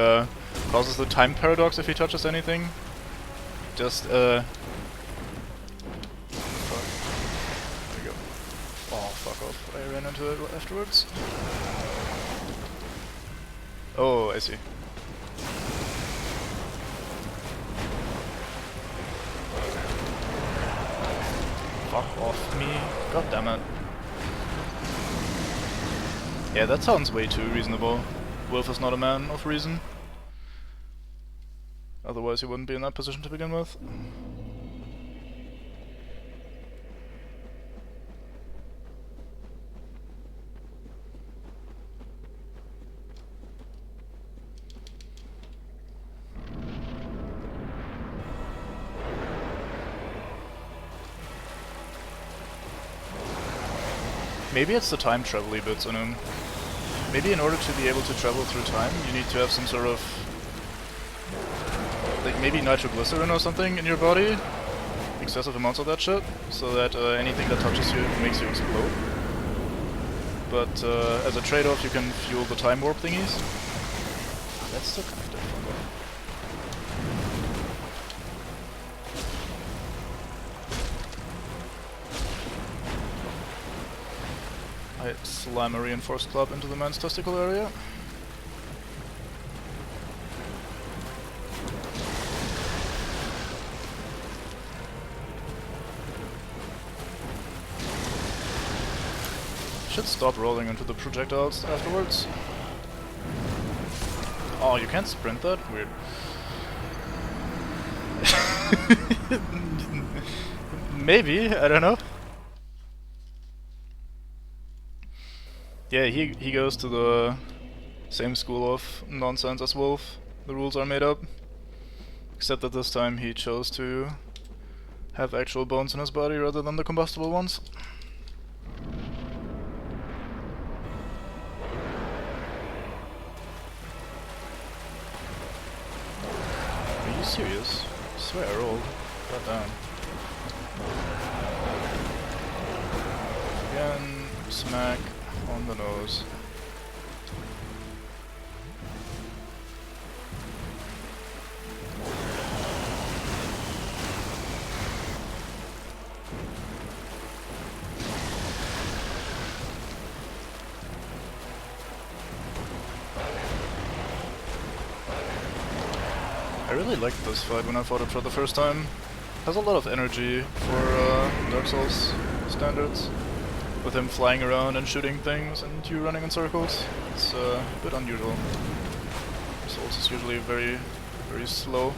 S1: causes the time paradox if he touches anything? Just fuck. There we go. Oh, fuck off. I ran into it afterwards. Oh, I see. Fuck off me. God damn it. Yeah, that sounds way too reasonable. Wolf is not a man of reason. Otherwise he wouldn't be in that position to begin with. Maybe it's the time travel-y bits in him. Maybe in order to be able to travel through time, you need to have some sort of... like maybe nitroglycerin or something in your body? Excessive amounts of that shit, so that anything that touches you makes you explode. But as a trade-off you can fuel the time warp thingies. That's still kind of different. I slam a reinforced club into the man's testicle area. Should stop rolling into the projectiles afterwards. Oh, you can't sprint that? Weird. Maybe, I don't know. Yeah, he goes to the same school of nonsense as Wolf. The rules are made up. Except that this time he chose to have actual bones in his body rather than the combustible ones. Are you serious? I swear I rolled. God damn. Again, smack on the nose. I really liked this fight when I fought it for the first time. Has a lot of energy for Dark Souls standards. With him flying around and shooting things and you running in circles. It's a bit unusual. Souls is usually very slow.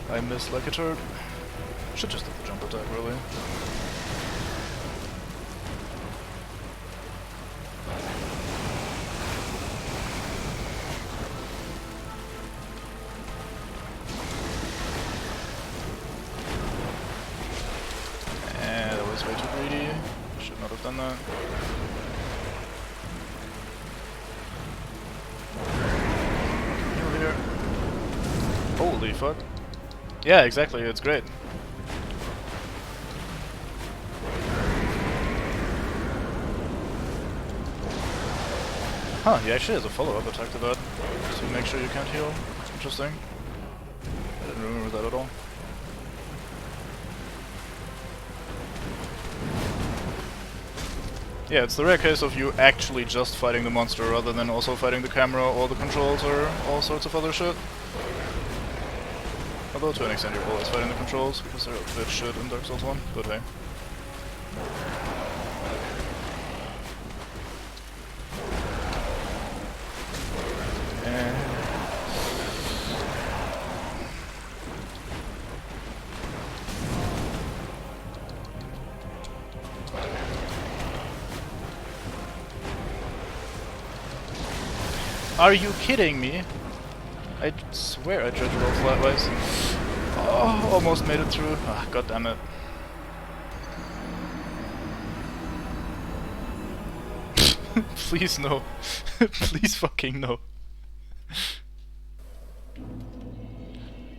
S1: I miss like a turd. Should just have the jump attack, really. Way too greedy. Should not have done that. Heal here. Holy fuck. Yeah, exactly, it's great. Huh, he actually has a follow-up attack to that. So make sure you can't heal. It's interesting. I didn't remember that at all. Yeah, it's the rare case of you actually just fighting the monster rather than also fighting the camera or the controls or all sorts of other shit. Although to an extent you're always fighting the controls because they're a bit shit in Dark Souls 1, but hey. Are you kidding me? I swear I tried to roll flatwise. Oh, almost made it through. Ah, god damn it. Please no. Please fucking no.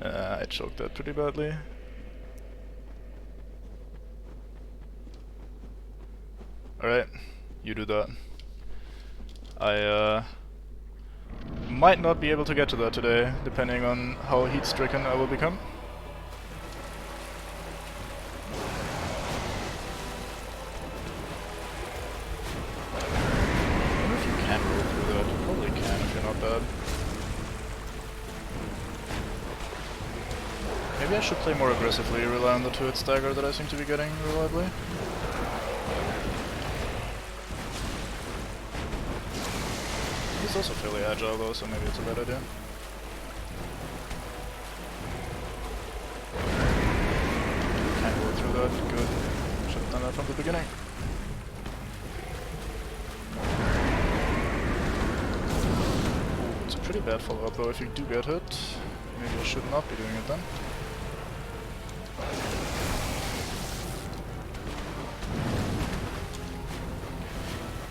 S1: I choked that pretty badly. Alright, you do that. I might not be able to get to that today, depending on how heat-stricken I will become. I wonder if you can roll through that. You probably can if you're not bad. Maybe I should play more aggressively, rely on the 2-hit stagger that I seem to be getting reliably. He's also fairly agile though, so maybe it's a bad idea. Can't go through that, good. Should have done that from the beginning. Ooh, it's a pretty bad follow-up though if you do get hit. Maybe I should not be doing it then.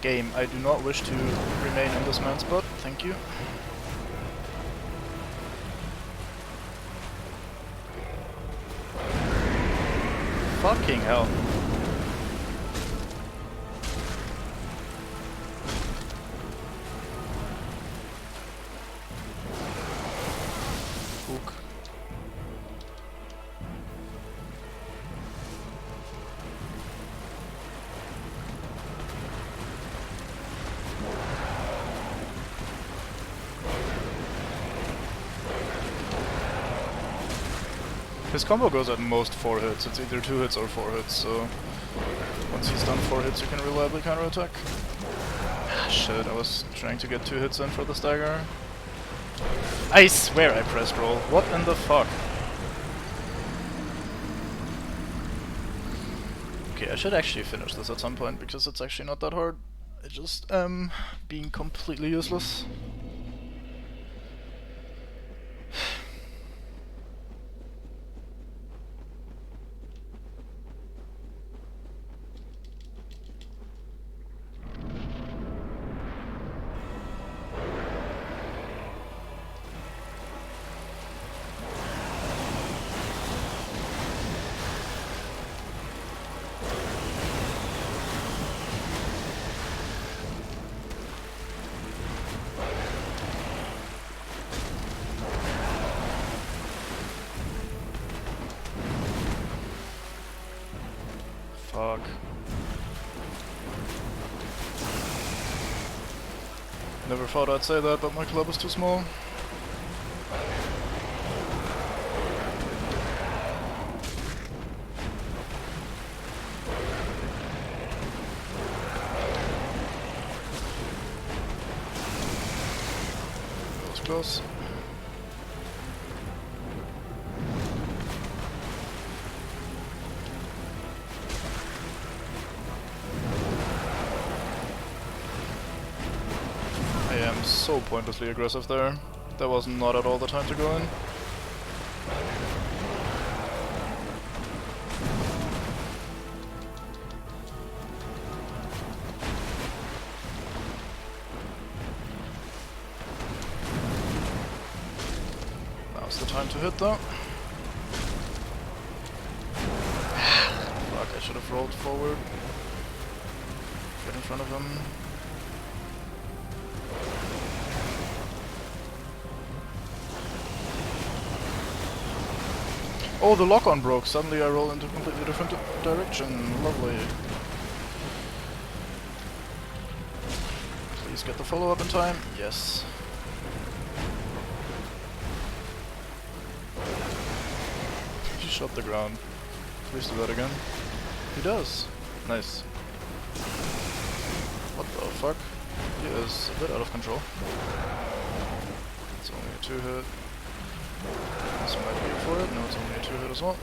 S1: Game, I do not wish to remain in this man's spot, thank you. Fucking hell. Ook. His combo goes at most 4 hits. It's either 2 hits or 4 hits, so once he's done 4 hits you can reliably counterattack. Ah, shit, I was trying to get 2 hits in for the stagger. I swear I pressed roll. What in the fuck? Okay, I should actually finish this at some point, because it's actually not that hard. I just being completely useless. Fuck. Never thought I'd say that, but my club is too small. That was close. I am so pointlessly aggressive there. That was not at all the time to go in. Now's the time to hit though. Fuck, I should have rolled forward. Get in front of him. Oh, the lock-on broke. Suddenly I roll into a completely different direction. Lovely. Please get the follow-up in time. Yes. He shot the ground. Please do that again. He does. Nice. What the fuck? He is a bit out of control. It's only a 2-hit. This might be for it. No, it's only a 2-hit as well.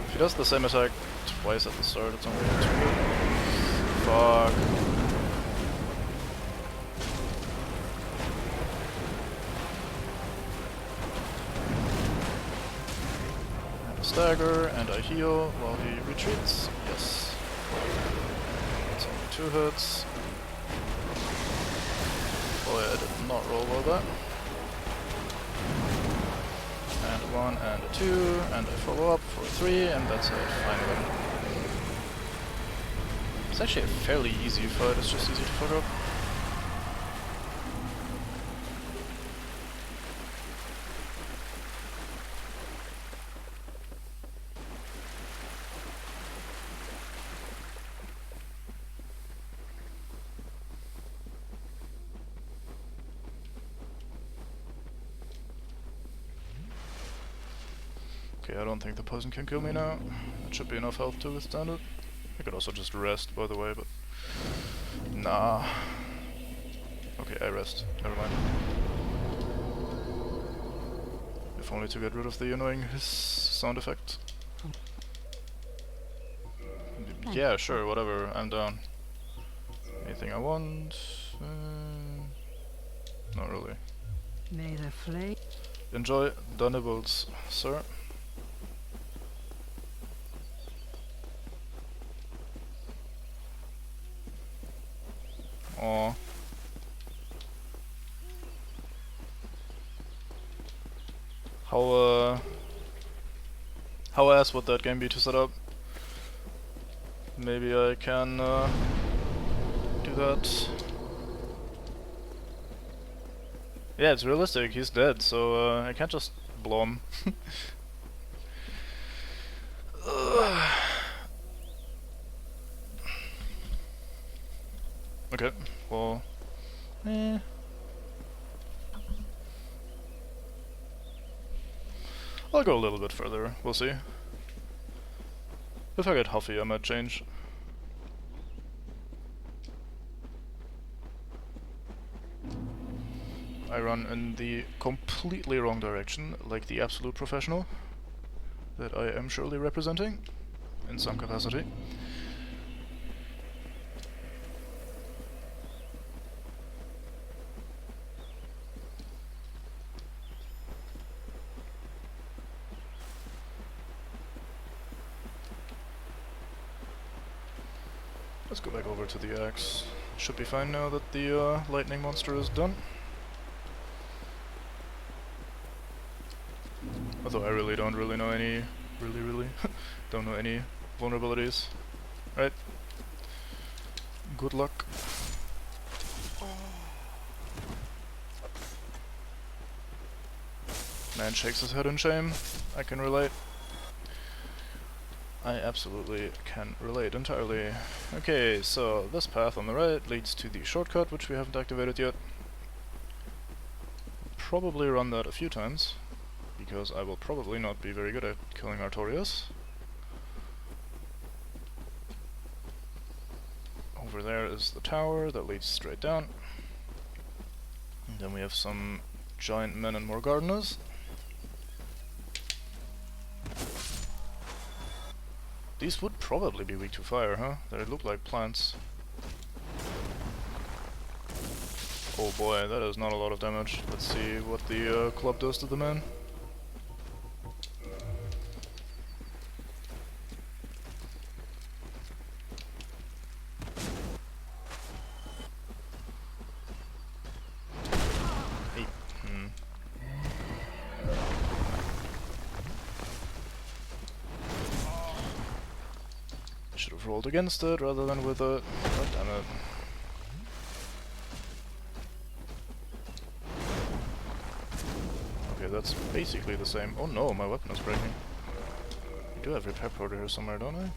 S1: If he does the same attack twice at the start, it's only a 2-hit. Fuck. And a stagger, and I heal while he retreats. Yes. It's only 2 hits. Boy, I did not roll well that. And a 1 and a 2, and I follow up for 3, and that's it, finally. It's actually a fairly easy fight, it's just easy to fuck up. Okay, I don't think the poison can kill me now. That should be enough health to withstand it. I could also just rest, by the way, but... Nah. Okay, I rest. Never mind. If only to get rid of the annoying hiss sound effect. Yeah, sure, whatever. I'm down. Anything I want? Not really.
S4: May the flame...
S1: Enjoy the nibbles, sir. Aww. How ass would that game be to set up? Maybe I can do that. Yeah, it's realistic, he's dead, so I can't just blow him. Okay, well... I'll go a little bit further, we'll see. If I get huffy, I might change. I run in the completely wrong direction, like the absolute professional that I am surely representing, in some capacity. Let's go back over to the axe. Should be fine now that the lightning monster is done. Although I really don't know any... don't know any vulnerabilities. Right. Good luck. Man shakes his head in shame. I can relate. I absolutely can relate entirely. Okay, so this path on the right leads to the shortcut, which we haven't activated yet. Probably run that a few times, because I will probably not be very good at killing Artorias. Over there is the tower that leads straight down. And then we have some giant men and more gardeners. These would probably be weak to fire, huh? They look like plants. Oh boy, that is not a lot of damage. Let's see what the club does to the man. Should have rolled against it rather than with it. God damn it. Okay, that's basically the same. Oh no, my weapon is breaking. I do have repair powder here somewhere, don't I?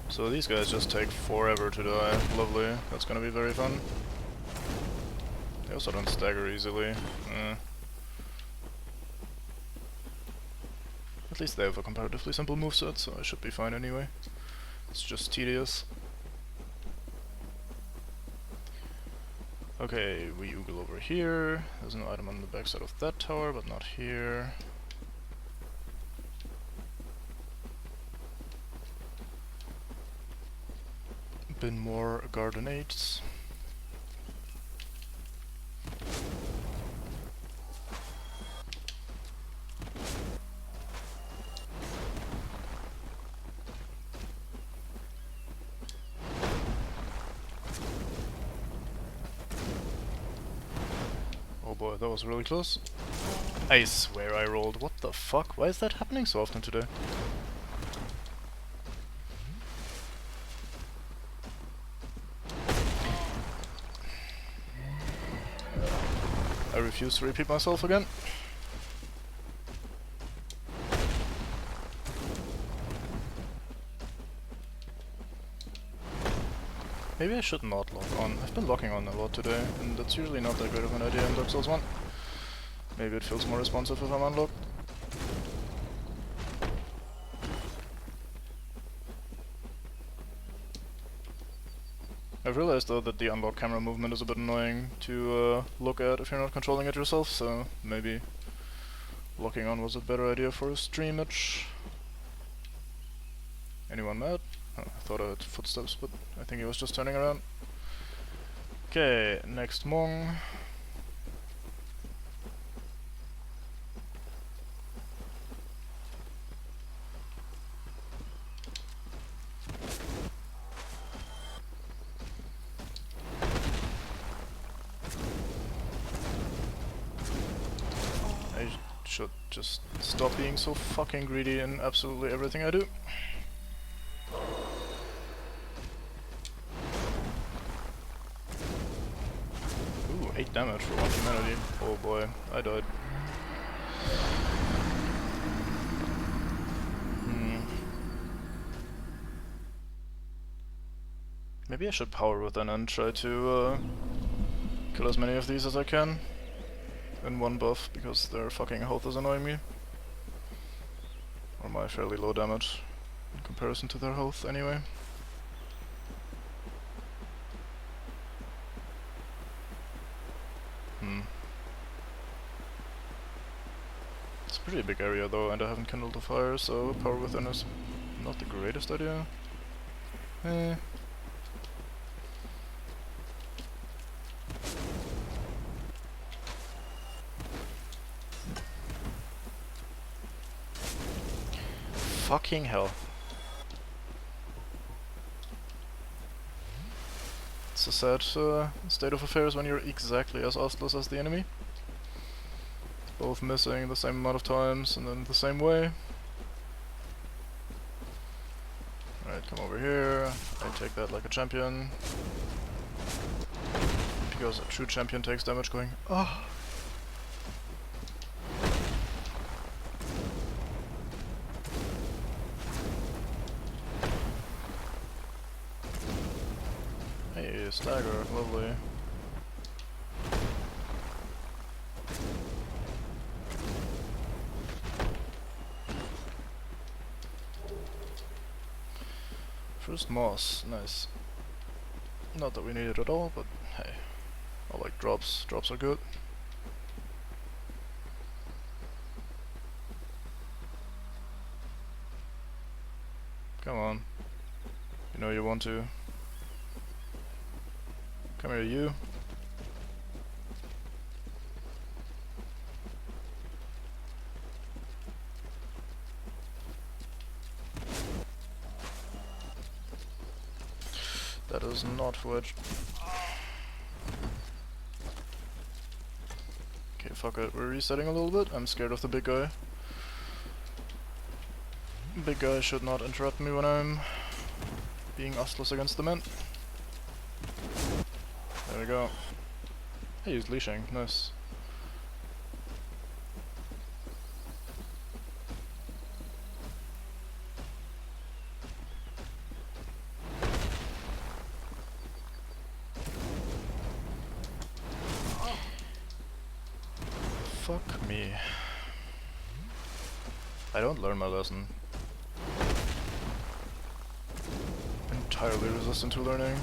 S1: So these guys just take forever to die. Lovely. That's gonna be very fun. They also don't stagger easily. At least they have a comparatively simple moveset, so I should be fine anyway. It's just tedious. Okay, we oogle over here. There's an item on the backside of that tower, but not here. Been more gardenades. Oh boy, that was really close. I swear I rolled. What the fuck? Why is that happening so often today? I refuse to repeat myself again. Maybe I should not lock on. I've been locking on a lot today, and that's usually not that great of an idea in Dark Souls 1. Maybe it feels more responsive if I'm unlocked. I've realized though that the unlock camera movement is a bit annoying to look at if you're not controlling it yourself, so maybe locking on was a better idea for a streamage. Anyone mad? Oh, I thought I heard footsteps, but I think he was just turning around. Okay, next Mong. I should just stop being so fucking greedy in absolutely everything I do. Ooh, 8 damage for 1 humanity. Oh boy, I died. Maybe I should power within and try to kill as many of these as I can in one buff, because their fucking health is annoying me. Or my fairly low damage in comparison to their health anyway. It's a pretty big area though, and I haven't kindled a fire, so power within is not the greatest idea. Fucking hell. It's a sad state of affairs when you're exactly as astless as the enemy. Both missing the same amount of times and then the same way. Alright, come over here. I take that like a champion. Because a true champion takes damage going, oh. Hey, stagger, lovely. First moss, nice. Not that we need it at all, but hey. I like drops, drops are good. Come on. You know you want to. Come here, you. That is not wedge. Okay, fuck it. We're resetting a little bit. I'm scared of the big guy. Big guy should not interrupt me when I'm being astless against the men. There we go. I used leashing. Nice. Fuck me. I don't learn my lesson. Entirely resistant to learning.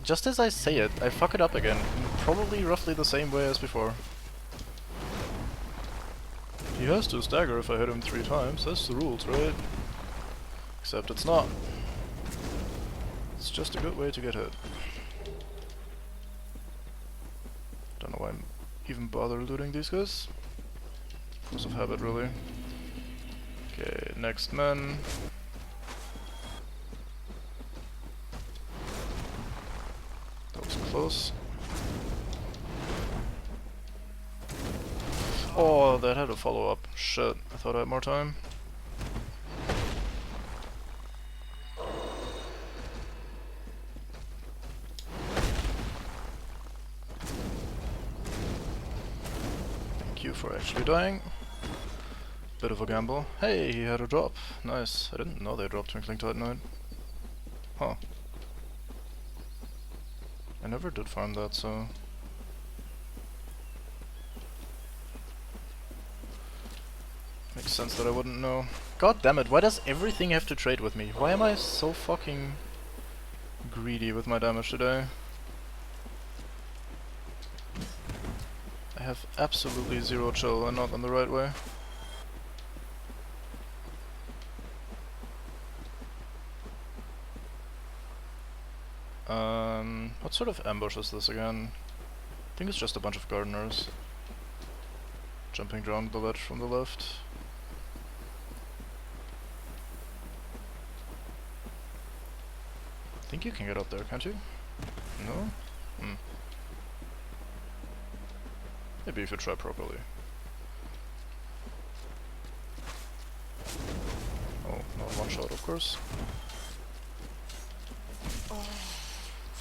S1: Just as I say it, I fuck it up again. Probably roughly the same way as before. He has to stagger if I hit him 3 times, that's the rules, right? Except it's not. It's just a good way to get hit. Don't know why I'm even bother looting these guys. Force of habit, really. Okay, next man. That was close. Oh, that had a follow-up. Shit, I thought I had more time. Thank you for actually dying. Bit of a gamble. Hey, he had a drop. Nice. I didn't know they dropped Twinkling Titanite. Huh. I never did farm that, so... Makes sense that I wouldn't know. God damn it, why does everything have to trade with me? Why am I so fucking greedy with my damage today? I have absolutely zero chill and not in the right way. What sort of ambush is this again? I think it's just a bunch of gardeners. Jumping down the ledge from the left. I think you can get up there, can't you? No? Hmm. Maybe if you try properly. Oh, not one shot, of course.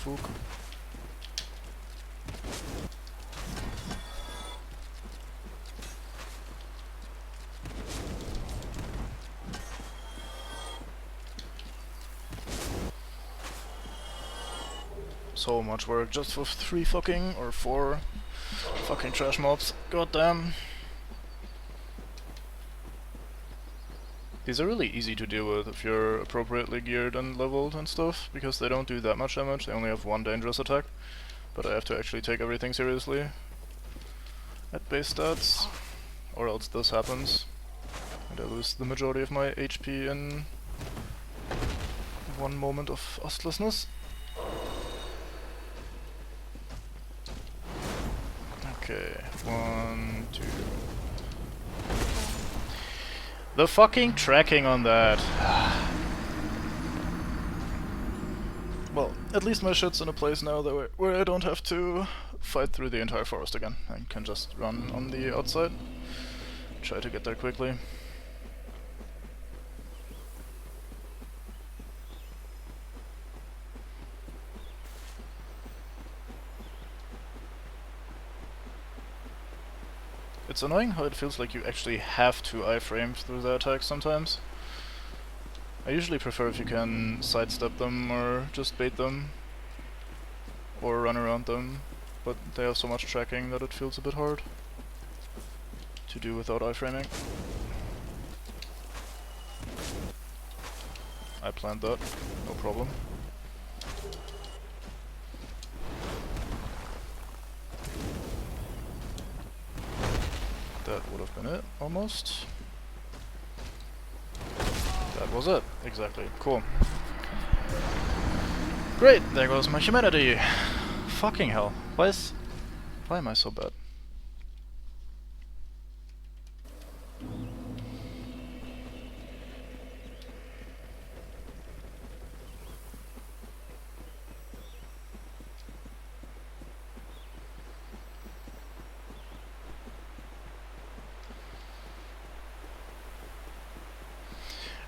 S1: Fook. So much work just for 3 fucking or 4 fucking trash mobs. God damn. These are really easy to deal with if you're appropriately geared and leveled and stuff, because they don't do that much damage, they only have 1 dangerous attack. But I have to actually take everything seriously at base stats, or else this happens, and I lose the majority of my HP in 1 moment of ostlessness. Okay, 1, 2... The fucking tracking on that! Well, at least my shit's in a place now that where I don't have to fight through the entire forest again. I can just run on the outside, try to get there quickly. It's annoying how it feels like you actually have to iframe through the attacks sometimes. I usually prefer if you can sidestep them or just bait them or run around them, but they have so much tracking that it feels a bit hard to do without iframing. I planned that, no problem. That would have been it, almost. That was it, exactly. Cool. Great, there goes my humanity. Fucking hell. Why am I so bad?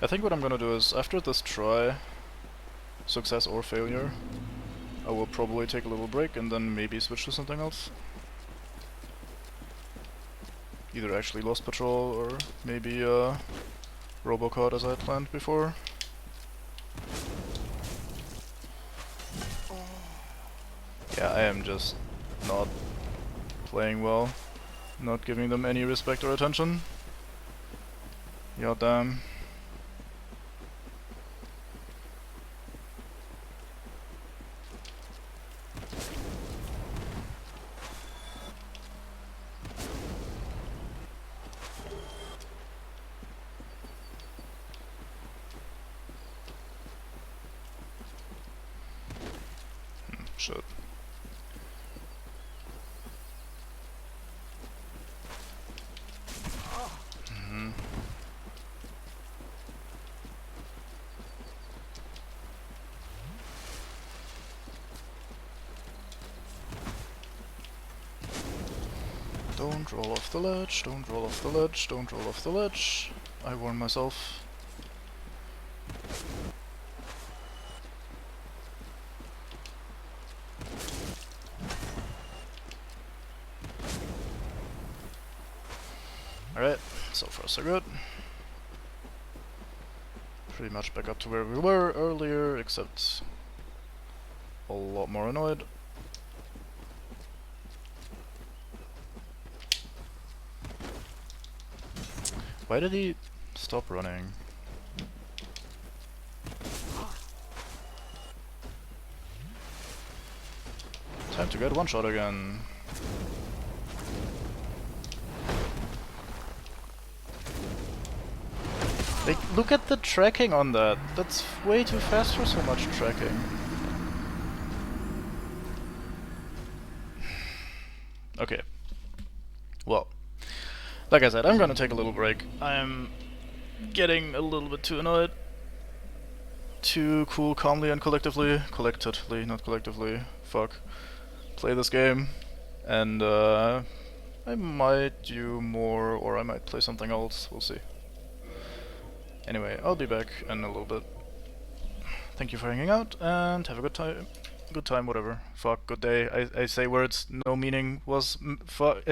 S1: I think what I'm gonna do is, after this try, success or failure, I will probably take a little break and then maybe switch to something else. Either actually Lost Patrol or maybe Robocod as I had planned before. Yeah, I am just not playing well, not giving them any respect or attention. God damn. Shit. Don't roll off the ledge, don't roll off the ledge, don't roll off the ledge. I warn myself. Alright, so far so good. Pretty much back up to where we were earlier, except a lot more annoyed. Why did he stop running? Time to get one shot again. Like, look at the tracking on that. That's way too fast for so much tracking. Okay. Well, like I said, I'm gonna take a little break. I'm getting a little bit too annoyed. Too cool, calmly and collectedly, not collectively, fuck, play this game. And I might do more, or I might play something else, we'll see. Anyway, I'll be back in a little bit. Thank you for hanging out, and have a good time. Good time, whatever. Fuck, good day. I say words no meaning was fuck.